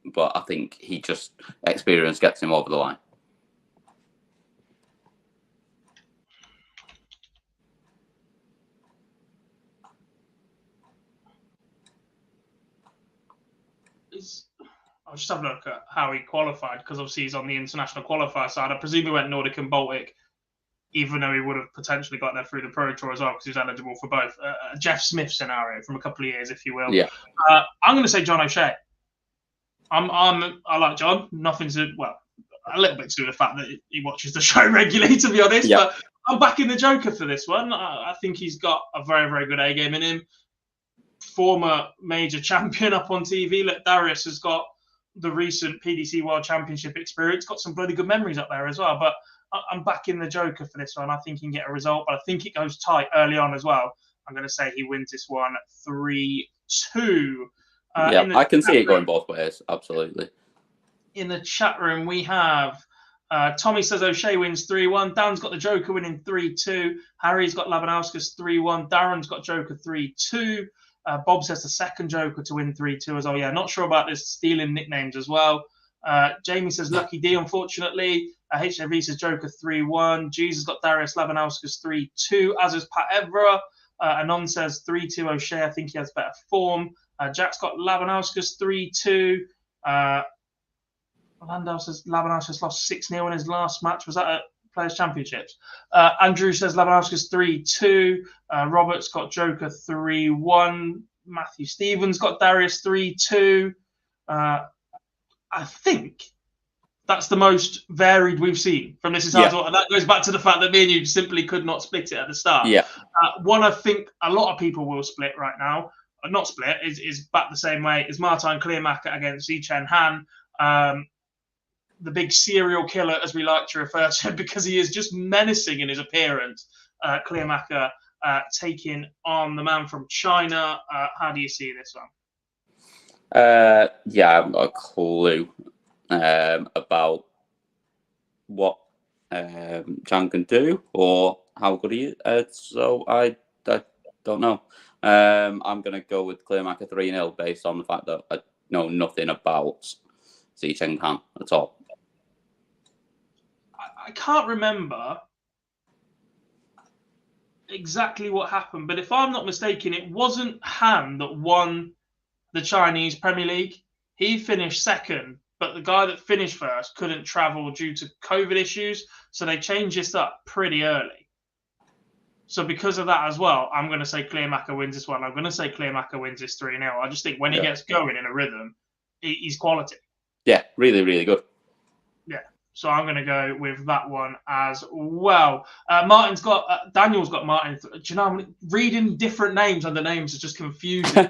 But I think he just experience gets him over the line. I'll just have a look at how he qualified, because obviously he's on the international qualifier side. I presume he went Nordic and Baltic, even though he would have potentially got there through the Pro Tour as well, because he's eligible for both. A Jeff Smith scenario from a couple of years, if you will. Yeah. I'm going to say John O'Shea. I like John. Nothing to, well, a little bit to do with the fact that he watches the show regularly, to be honest. Yeah. But I'm backing the Joker for this one. I think he's got a very, very good A game in him. Former major champion up on TV. Look, Darius has got the recent PDC World Championship experience. Got some bloody good memories up there as well. But I'm backing the Joker for this one. I think he can get a result, but I think it goes tight early on as well. I'm going to say he wins this one 3-2. I can see it going both ways. Absolutely. In the chat room, we have Tommy says O'Shea wins 3-1. Dan's got the Joker winning 3-2. Harry's got Labanauskas 3-1. Darren's got Joker 3-2. Bob says the second Joker to win 3-2 as well. Yeah, not sure about this stealing nicknames as well. Jamie says Lucky D, unfortunately. HAV says Joker 3-1. Jesus got Darius Labanauskas 3-2, as is Pat Evra. Anon says 3-2 O'Shea. I think he has better form. Jack's got Labanauskas 3-2. Landau says Labanauskas lost 6-0 in his last match. Was that at Players' Championships? Andrew says Labanauskas 3-2. Robert's got Joker 3-1. Matthew Stevens got Darius 3-2. I think that's the most varied we've seen from this. And that goes back to the fact that me and you simply could not split it at the start. Yeah. One I think a lot of people will split right now, not split, is back the same way, is Martin Kleermaker against Yichen Han. The big serial killer, as we like to refer to him, because he is just menacing in his appearance. Kleermaker taking on the man from China. How do you see this one? I haven't got a clue about what Chan can do or how good he is. So I don't know. I'm going to go with Kleermaker 3-0 based on the fact that I know nothing about Yichen Han at all. I can't remember exactly what happened, but if I'm not mistaken, it wasn't Han that won the Chinese Premier League. He finished second, but the guy that finished first couldn't travel due to COVID issues, so they changed this up pretty early. So because of that as well, I'm going to say Kleermaker wins this one. I'm going to say Kleermaker wins this 3-0. I just think when he gets going in a rhythm, he's quality. Yeah, really, really good. Yeah. So I'm going to go with that one as well. Daniel's got Martin. Do you know, reading different names under names is just confusing.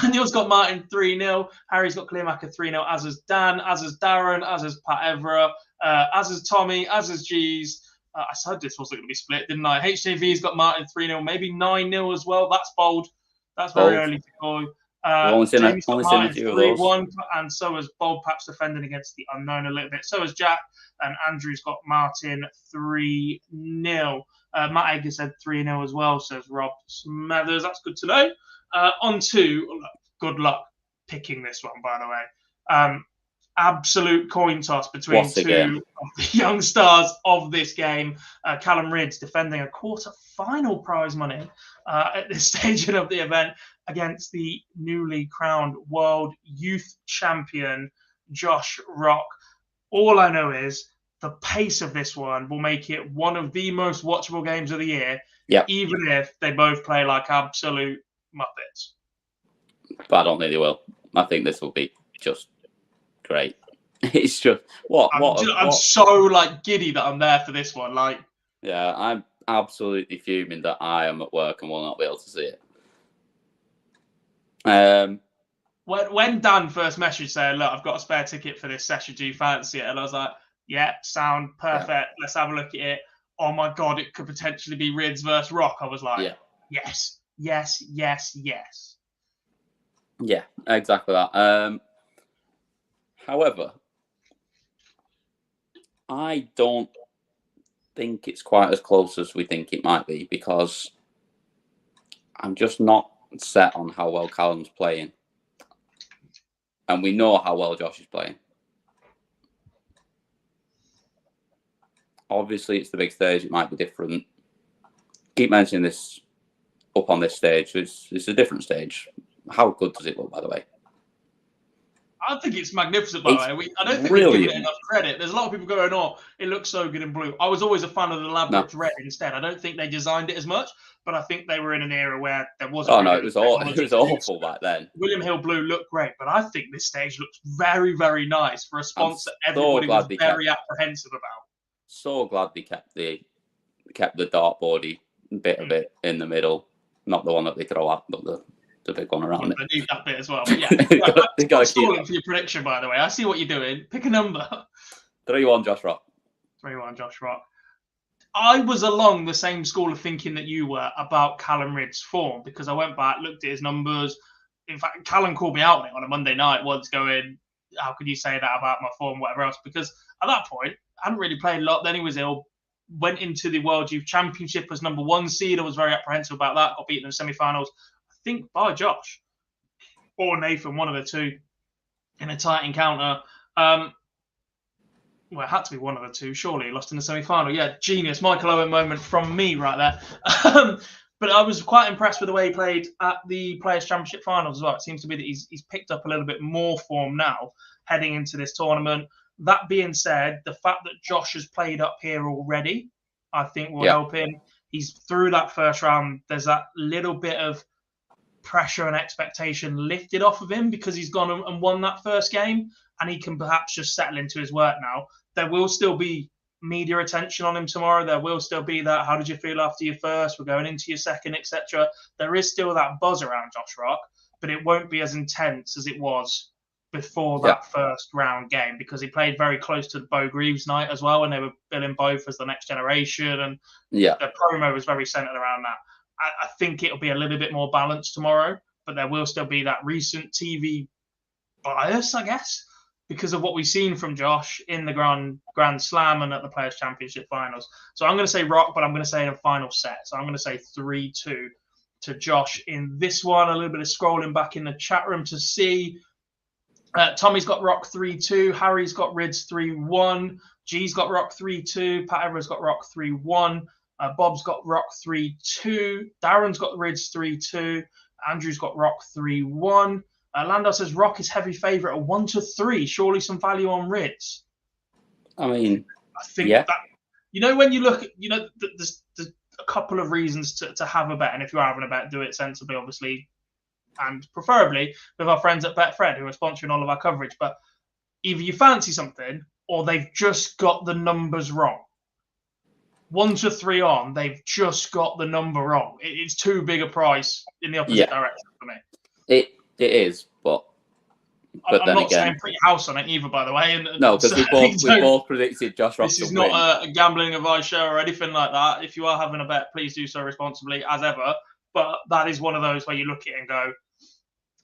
Daniel's got Martin 3-0. Harry's got Kleermaker 3-0, as is Dan, as is Darren, as is Pat Evra, as is Tommy, as is G's. I said this wasn't going to be split, didn't I? HJV's got Martin 3-0, maybe 9-0 as well. That's bold. That's very early to go. Jamie's got Martin 3-1, and so has Bold, perhaps defending against the unknown a little bit. So has Jack, and Andrew's got Martin 3-0. Matt Egger said 3-0 as well, says Rob Smathers. That's good to know. On to, good luck picking this one, by the way. Absolute coin toss between two of the young stars of this game. Callum Ridge defending a quarter-final prize money at this stage of the event against the newly crowned world youth champion Josh Rock. All I know is the pace of this one will make it one of the most watchable games of the year, even if they both play like absolute muppets. But I don't think they will. I think this will be just great. It's just I'm so like giddy that I'm there for this one. Like, yeah, I'm absolutely fuming that I am at work and will not be able to see it. When Dan first messaged saying, "Look, I've got a spare ticket for this session. Do you fancy it?" And I was like, "Yeah, sound perfect. Yeah. Let's have a look at it." Oh my god, it could potentially be Rids versus Rock. I was like, yes. Yeah, exactly that. However, I don't think it's quite as close as we think it might be, because I'm just not set on how well Callum's playing. And we know how well Josh is playing. Obviously, it's the big stage. It might be different. Keep mentioning this up on this stage. It's a different stage. How good does it look, by the way? I think it's magnificent, by the way. I don't think we've given it enough credit. There's a lot of people going, "Oh, it looks so good in blue." I was always a fan of the elaborate red instead. I don't think they designed it as much, but I think they were in an era where there wasn't. Oh no, it was awful back then. William Hill blue looked great, but I think this stage looks very, very nice for a sponsor everybody was very apprehensive about. So glad they kept the dartboardy bit of it in the middle, not the one that they throw out, but the big one around it. They need that bit as well. But yeah, they got to keep it for your prediction, by the way. I see what you're doing. Pick a number. 3-1 Josh Rock. 3-1 Josh Rock. I was along the same school of thinking that you were about Callum Ridd's form, because I went back, looked at his numbers. In fact, Callum called me out on a Monday night once, going, "How could you say that about my form, whatever else?" Because at that point, I hadn't really played a lot. Then he was ill. Went into the World Youth Championship as number 1 seed. I was very apprehensive about that. Got beaten in the semi-finals, I think, by Josh or Nathan, one of the two, in a tight encounter. Well, it had to be one of the two. Surely, lost in the semi-final. Yeah, genius. Michael Owen moment from me right there. But I was quite impressed with the way he played at the Players' Championship finals as well. It seems to be that he's picked up a little bit more form now heading into this tournament. That being said, the fact that Josh has played up here already, I think will help him. He's through that first round. There's that little bit of pressure and expectation lifted off of him because he's gone and won that first game, and he can perhaps just settle into his work now. There will still be media attention on him tomorrow. There will still be that, how did you feel after your first? We're going into your second, etc. There is still that buzz around Josh Rock, but it won't be as intense as it was before that first round game, because he played very close to the Bo Greaves night as well, and they were billing both as the next generation, and the promo was very centered around that. I think it'll be a little bit more balanced tomorrow, but there will still be that recent TV bias, I guess, because of what we've seen from Josh in the Grand Slam and at the Players' Championship finals. So I'm going to say Rock, but I'm going to say in a final set. So I'm going to say 3-2 to Josh in this one. A little bit of scrolling back in the chat room to see. Tommy's got Rock 3-2. Harry's got Rids 3-1. G's got Rock 3-2. Pat Everett's got Rock 3-1. Bob's got Rock 3-2. Darren's got Rids 3-2. Andrew's got Rock 3-1. Landau says Rock is heavy favourite at 1-3. Surely some value on Rids. I mean, I think that, when you look at, there's a couple of reasons to have a bet. And if you're having a bet, do it sensibly, obviously, and preferably with our friends at Betfred, who are sponsoring all of our coverage. But either you fancy something or they've just got the numbers wrong. 1-3 on, they've just got the number wrong. It's too big a price in the opposite direction for me. It is, but I'm then not saying put your house on it either, by the way. No, because we both predicted Josh Rock. This is not a gambling advice show or anything like that. If you are having a bet, please do so responsibly, as ever. But that is one of those where you look at it and go,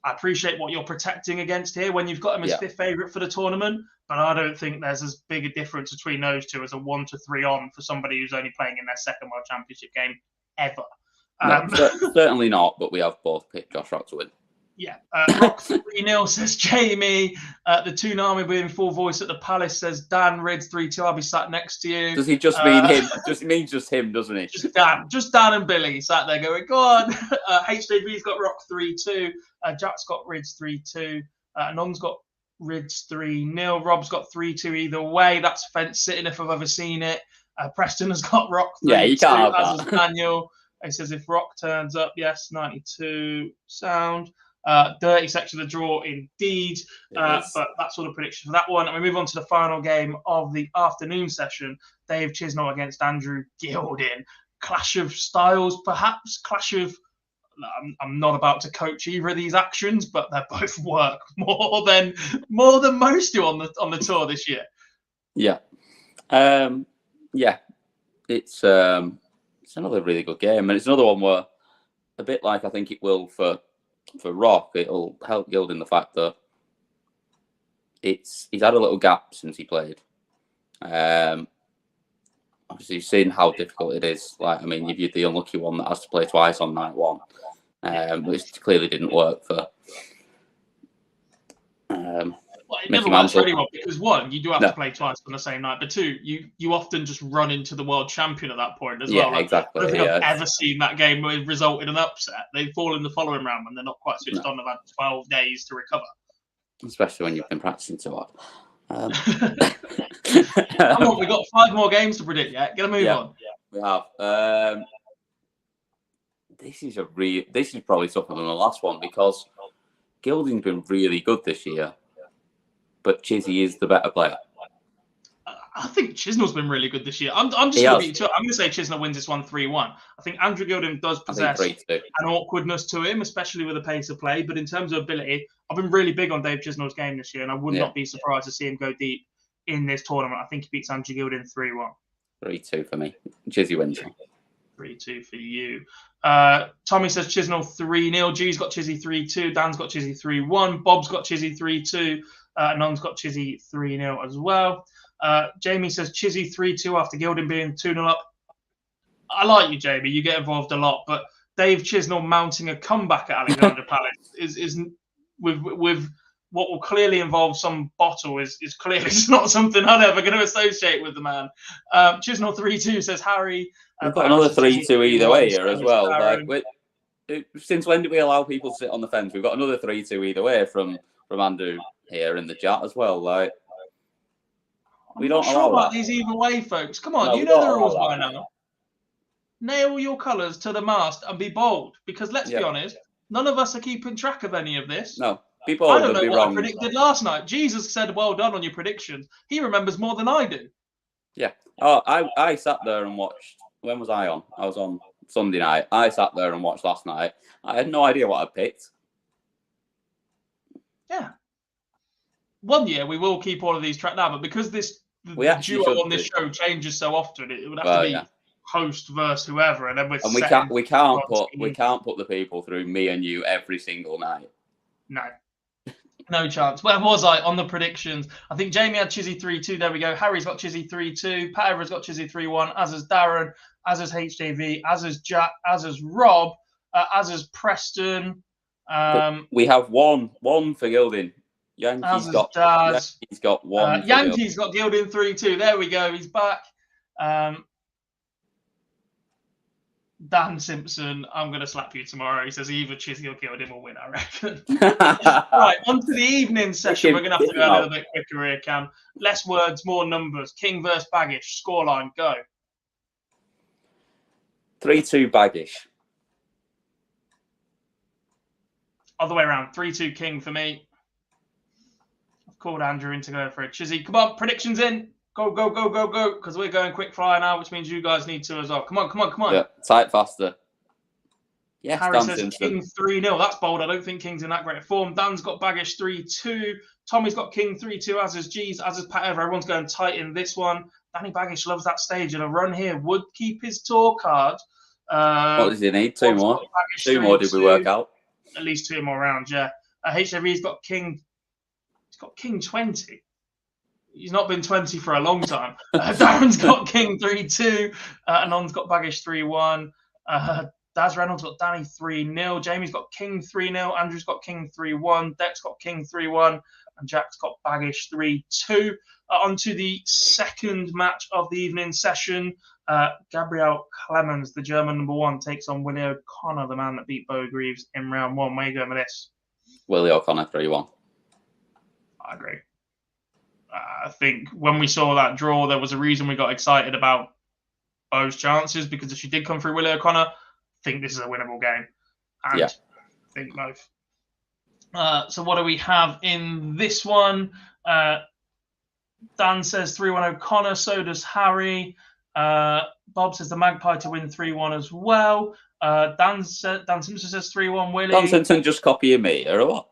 I appreciate what you're protecting against here when you've got him as fifth favourite for the tournament, but I don't think there's as big a difference between those two as a 1-3 on for somebody who's only playing in their second World Championship game ever. No, certainly not, but we have both picked Josh Rock to win. Yeah. Rock 3-0 says Jamie. The Toonami being full voice at the Palace says Dan. Rids 3-2. I'll be sat next to you. Does he just mean him? Just means just him, doesn't he? Just Dan and Billy sat there going, go on. HJV's got Rock 3-2. Jack's got Rids 3-2. Non's got Rids 3-0. Rob's got 3-2 either way. That's fence sitting if I've ever seen it. Preston has got Rock 3-2, Yeah, you can't have as that. is Daniel. He says if Rock turns up, yes, 92 sound. Dirty section of the draw indeed. But that's all the prediction for that one. And we move on to the final game of the afternoon session. Dave Chisnall against Andrew Gilding. Clash of styles, perhaps. Clash of... I'm not about to coach either of these actions, but they both work more than most do on the tour this year. Yeah. Yeah. It's another really good game, and it's another one where, a bit like I think it will for Rock, it'll help Gilding the fact that he's had a little gap since he played. Obviously, you've seen how difficult it is. Like, I mean, you're the unlucky one that has to play twice on night one, which clearly didn't work for. Well, it never works for anyone because one, you do have to play twice on the same night, but two, you often just run into the world champion at that point as well. Like, Exactly. I don't think I've ever seen that game result in an upset. They fall in the following round when they're not quite switched on. They've had 12 days to recover. Especially when you've been practicing so hard. Come on, we've got 5 more games to predict yet. Get a move on. We have. This is probably tougher than the last one because Gilding's been really good this year, but Chizzy is the better player. I think Chisnall's been really good this year. I'm going to say Chisnall wins this one 3-1. I think Andrew Gilding does possess an awkwardness to him, especially with the pace of play. But in terms of ability, I've been really big on Dave Chisnall's game this year, and I would not be surprised to see him go deep in this tournament. I think he beats Andrew Gilding 3-1. 3-2 for me. Chizzy wins. 3-2 for you. Tommy says Chisnall 3-0. G's got Chizzy 3-2. Dan's got Chizzy 3-1. Bob's got Chizzy 3-2. Non's got Chizzy 3-0 as well. Jamie says Chizzy 3-2 after Gilding being 2-0 up. I like you, Jamie. You get involved a lot, but Dave Chisnall mounting a comeback at Alexandra Palace is with what will clearly involve some bottle is clearly not something I'm ever going to associate with the man. Chisnall 3-2 says Harry. We've got another 3-2 either way here as well. Like, since when do we allow people to sit on the fence? We've got another 3-2 either way from Andrew here in the chat as well. Like, we don't allow about these either way, folks. Come on, you know the rules by now. Nail your colours to the mast and be bold. Because let's be honest, none of us are keeping track of any of this. No, I don't know what I predicted last night. Jesus said, "Well done on your predictions." He remembers more than I do. Yeah. Oh, I sat there and watched. When was I on? I was on Sunday night. I sat there and watched last night. I had no idea what I picked. Yeah. One year we will keep all of these track now, but because the duo on this show changes so often, it would have to be host versus whoever, and then we can't put the people through me and you every single night. No chance. Where was I on the predictions? I think Jamie had Chizzy 3-2. There we go. Harry's got Chizzy 3-2. Pat Everett's got Chizzy 3-1. As has Darren. As has HJV. As has Jack. As has Rob. As has Preston. We have one for Gilding. Yankees got one. Yankees got Gilding 3-2. There we go. He's back. Dan Simpson, I'm going to slap you tomorrow. He says either Chizzy or Gilding will win, I reckon. Right, on to the evening session. We're going to have to go a little bit quicker here, Cam. Less words, more numbers. King versus Baggish. Scoreline, go. 3-2 Baggish. Other way around. 3-2 King for me. I've called Andrew in to go for it. Chizzy, come on, predictions in. Go, because we're going quick fire now, which means you guys need to as well. Come on. Yeah, type faster. Yes, Harry Dan says Simpson. King 3-0. That's bold. I don't think King's in that great form. Dan's got Baggish 3-2. Tommy's got King 3-2, as is G's, as is Pat Ever. Everyone's going tight in this one. Danny Baggish loves that stage, and a run here would keep his tour card. What does he need? 2 more? 2 more did we work out? At least 2 more rounds, yeah. HJV's got King. He's got King 20. He's not been 20 for a long time. Darren's got King 3-2. Anon's got Baggish 3-1. Daz Reynolds got Danny 3-0. Jamie's got King 3-0. Andrew's got King 3-1. Deck's got King 3-1. And Jack's got Baggish 3-2. On to the second match of the evening session. Gabriel Clemens, the German #1, takes on Willie O'Connor, the man that beat Bo Greaves in round 1. Where are you going with this? Willie O'Connor 3-1. I agree. I think when we saw that draw, there was a reason we got excited about Bo's chances, because if she did come through Willie O'Connor, I think this is a winnable game. And Yeah. I think both. So what do we have in this one? Dan says 3-1 O'Connor, so does Harry. Bob says the Magpie to win 3-1 as well. Dan Simpson says 3-1 Willie. Dan Simpson just copying me, or what?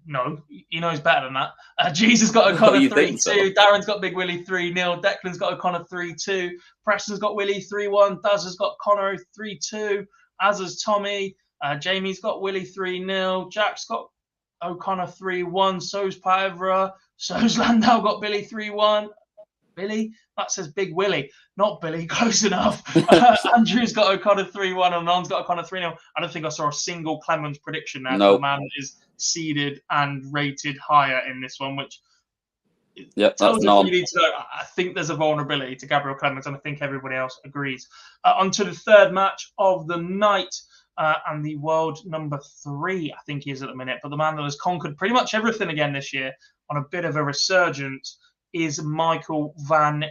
No, he knows better than that. Jesus got O'Connor 3-2. So? Darren's got Big Willie 3-0. Declan's got O'Connor 3-2. Preston's got Willie 3-1. Daz has got Connor 3-2. As has Tommy. Jamie's got Willie 3-0. Jack's got O'Connor 3-1. So's Pat Evra. So's Landau got Billy 3-1. Billy? That says Big Willie, not Billy. Close enough. Andrew's got O'Connor 3-1 and Non's got O'Connor 3-0. I don't think I saw a single Clemens prediction there. No. The man is seeded and rated higher in this one, which tells us what we need to know. I think there's a vulnerability to Gabriel Clemens, and I think everybody else agrees. On to the third match of the night, and the world number 3, I think he is at the minute, but the man that has conquered pretty much everything again this year on a bit of a resurgence is Michael van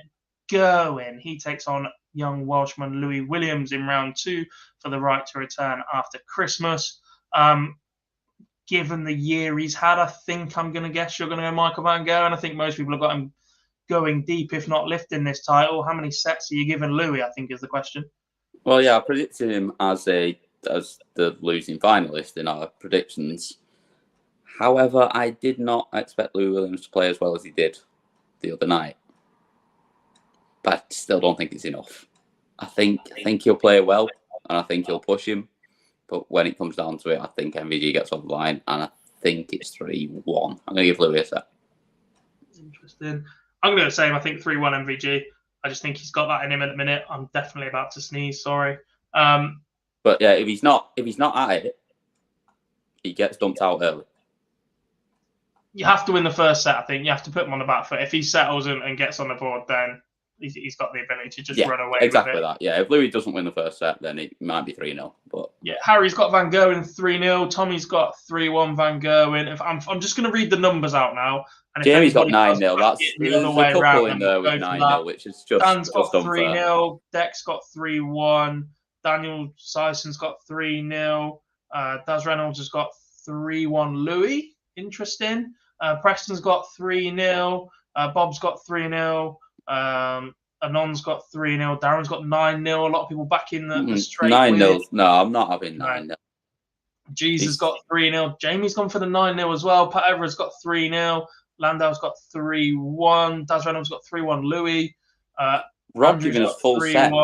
Gerwen. He takes on young Welshman Louis Williams in round 2 for the right to return after Christmas. Given the year he's had, I think I'm going to guess you're going to go Michael van Gerwen. I think most people have got him going deep, if not lifting this title. How many sets are you giving Louis, I think is the question. Well, yeah, I predicted him as the losing finalist in our predictions. However, I did not expect Louis Williams to play as well as he did the other night. But I still don't think it's enough. I think he'll play well, and I think he'll push him. But when it comes down to it, I think MVG gets off the line, and I think it's 3-1. I'm going to give Louis a set. Interesting. I'm going to do the same. I think 3-1 MVG. I just think he's got that in him at the minute. I'm definitely about to sneeze. Sorry. But yeah, if he's not at it, he gets dumped out early. You have to win the first set, I think. You have to put him on the back foot. If he settles and gets on the board, then he's got the ability to just run away exactly with it. That. Yeah, if Louis doesn't win the first set, then it might be 3-0. But yeah, Harry's got Van Gerwen 3-0. Tommy's got 3-1 Van Gerwen. If I'm just going to read the numbers out now. And Jamie's got 9-0. There's a couple in there with 9-0, which is just Dan's got unfair. 3-0. Dex got 3-1. Daniel Syson's got 3-0. Daz Reynolds has got 3-1 Louis. Interesting. Preston's got 3-0. Bob's got 3-0. Anon's got 3-0. Darren's got 9-0. A lot of people back in the straight. 9-0. No, I'm not having 9-0. Jesus got 3-0. Jamie's gone for the 9-0 as well. Pat Everett's got 3-0. Landau's got 3-1. Daz Reynolds got 3-1 Louis. Rob giving us full sets.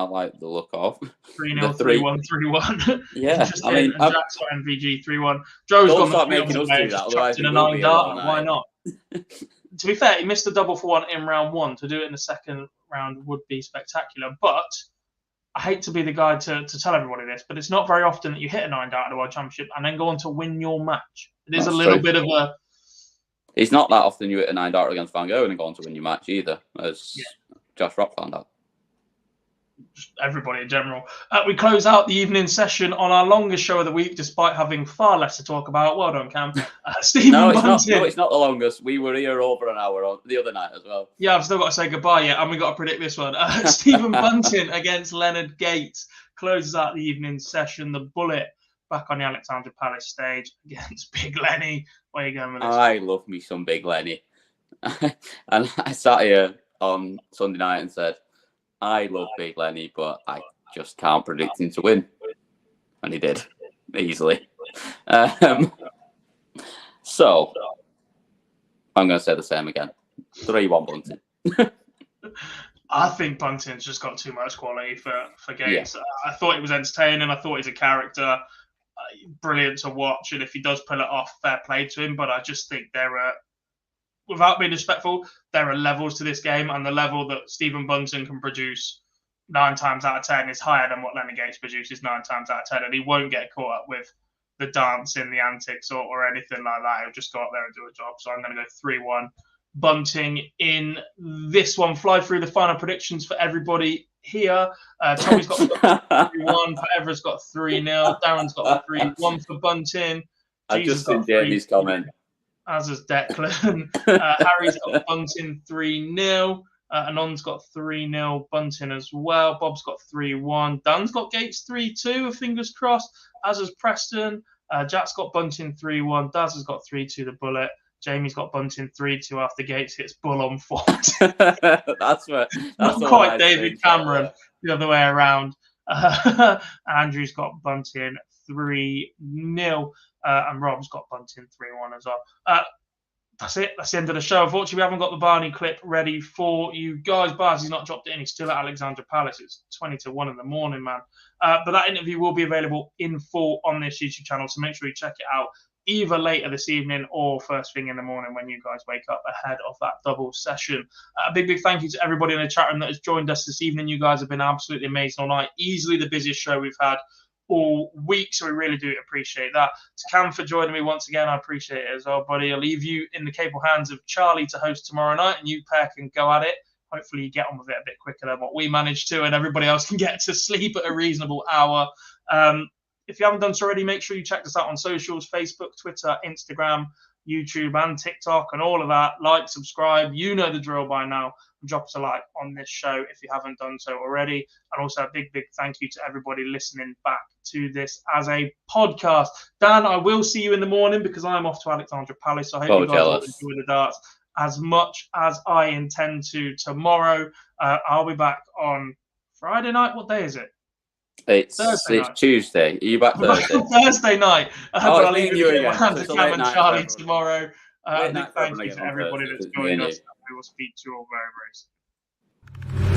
I like the look of 3-0, 3-1, 3-1. Yeah, I mean, Jack's got MVG 3-1 Joe's don't got start making us do that. Otherwise, in a 9 dart. Why not? To be fair, he missed a double for 1 in round 1. To do it in the second round would be spectacular. But I hate to be the guy to tell everybody this, but it's not very often that you hit a 9 dart at the World Championship and then go on to win your match. It is a little bit of a. It's not that often you hit a 9 dart against Van Gogh and go on to win your match either, as Josh Rock found out. Just everybody in general. We close out the evening session on our longest show of the week, despite having far less to talk about. Well done, Cam. Stephen Bunting. It's not the longest. We were here over an hour on the other night as well. Yeah, I've still got to say goodbye yet, and we've got to predict this one. Stephen Bunting against Leonard Gates closes out the evening session. The Bullet back on the Alexandra Palace stage against Big Lenny. Where are you going with this? I love me some Big Lenny. And I sat here on Sunday night and said, I love Big Lenny, but I just can't predict him to win. And he did, easily. So, I'm going to say the same again. 3-1 Bunting. I think Bunting's just got too much quality for Gates. Yeah. I thought it was entertaining. I thought he's a character. Brilliant to watch. And if he does pull it off, fair play to him. But I just think without being disrespectful, there are levels to this game, and the level that Stephen Bunting can produce 9 times out of 10 is higher than what Leonard Gates produces 9 times out of 10, and he won't get caught up with the dancing, the antics, or anything like that. He'll just go up there and do a job. So I'm going to go 3-1 Bunting in this one. Fly through the final predictions for everybody here. Tommy's got 3-1. Pat Everett's got 3-0. Darren's got 3-1 for Bunting. I've just seen Jamie's comment. as has Declan. Harry's got Bunting 3-0. Anon's got 3-0. Bunting as well. Bob's got 3-1. Dan's got Gates 3-2. Fingers crossed. As has Preston. Jack's got Bunting 3-1. Daz has got 3-2 the Bullet. Jamie's got Bunting 3-2 after Gates hits Bull on foot. That's not quite David Cameron, the other way around. Andrew's got Bunting 3-0. And Rob's got Bunting 3-1 as well. That's it. That's the end of the show. Unfortunately, we haven't got the Barney clip ready for you guys. Barzy's not dropped it in. He's still at Alexandra Palace. It's 20-1 in the morning, man. But that interview will be available in full on this YouTube channel. So make sure you check it out either later this evening or first thing in the morning when you guys wake up ahead of that double session. A big thank you to everybody in the chat room that has joined us this evening. You guys have been absolutely amazing all night. Easily the busiest show we've had all week, so we really do appreciate that. To Cam for joining me once again, I appreciate it as well, buddy. I'll leave you in the capable hands of Charlie to host tomorrow night, and you pair can go at it. Hopefully you get on with it a bit quicker than what we managed to, and everybody else can get to sleep at a reasonable hour. If you haven't done so already, make sure you check us out on socials: Facebook, Twitter, Instagram, YouTube, and TikTok, and all of that. Like, subscribe, you know the drill by now. Drop us a like on this show if you haven't done so already. And also a big thank you to everybody listening back to this as a podcast. Dan, I will see you in the morning because I'm off to Alexandra Palace. So I hope you guys will enjoy the darts as much as I intend to tomorrow. I'll be back on Friday night. What day is it? It's Tuesday. Are you back Thursday? Thursday night. But I'll leave you again. To Cam and Charlie tomorrow. Thank you to everybody that's joined us. We will speak to you all very, very soon.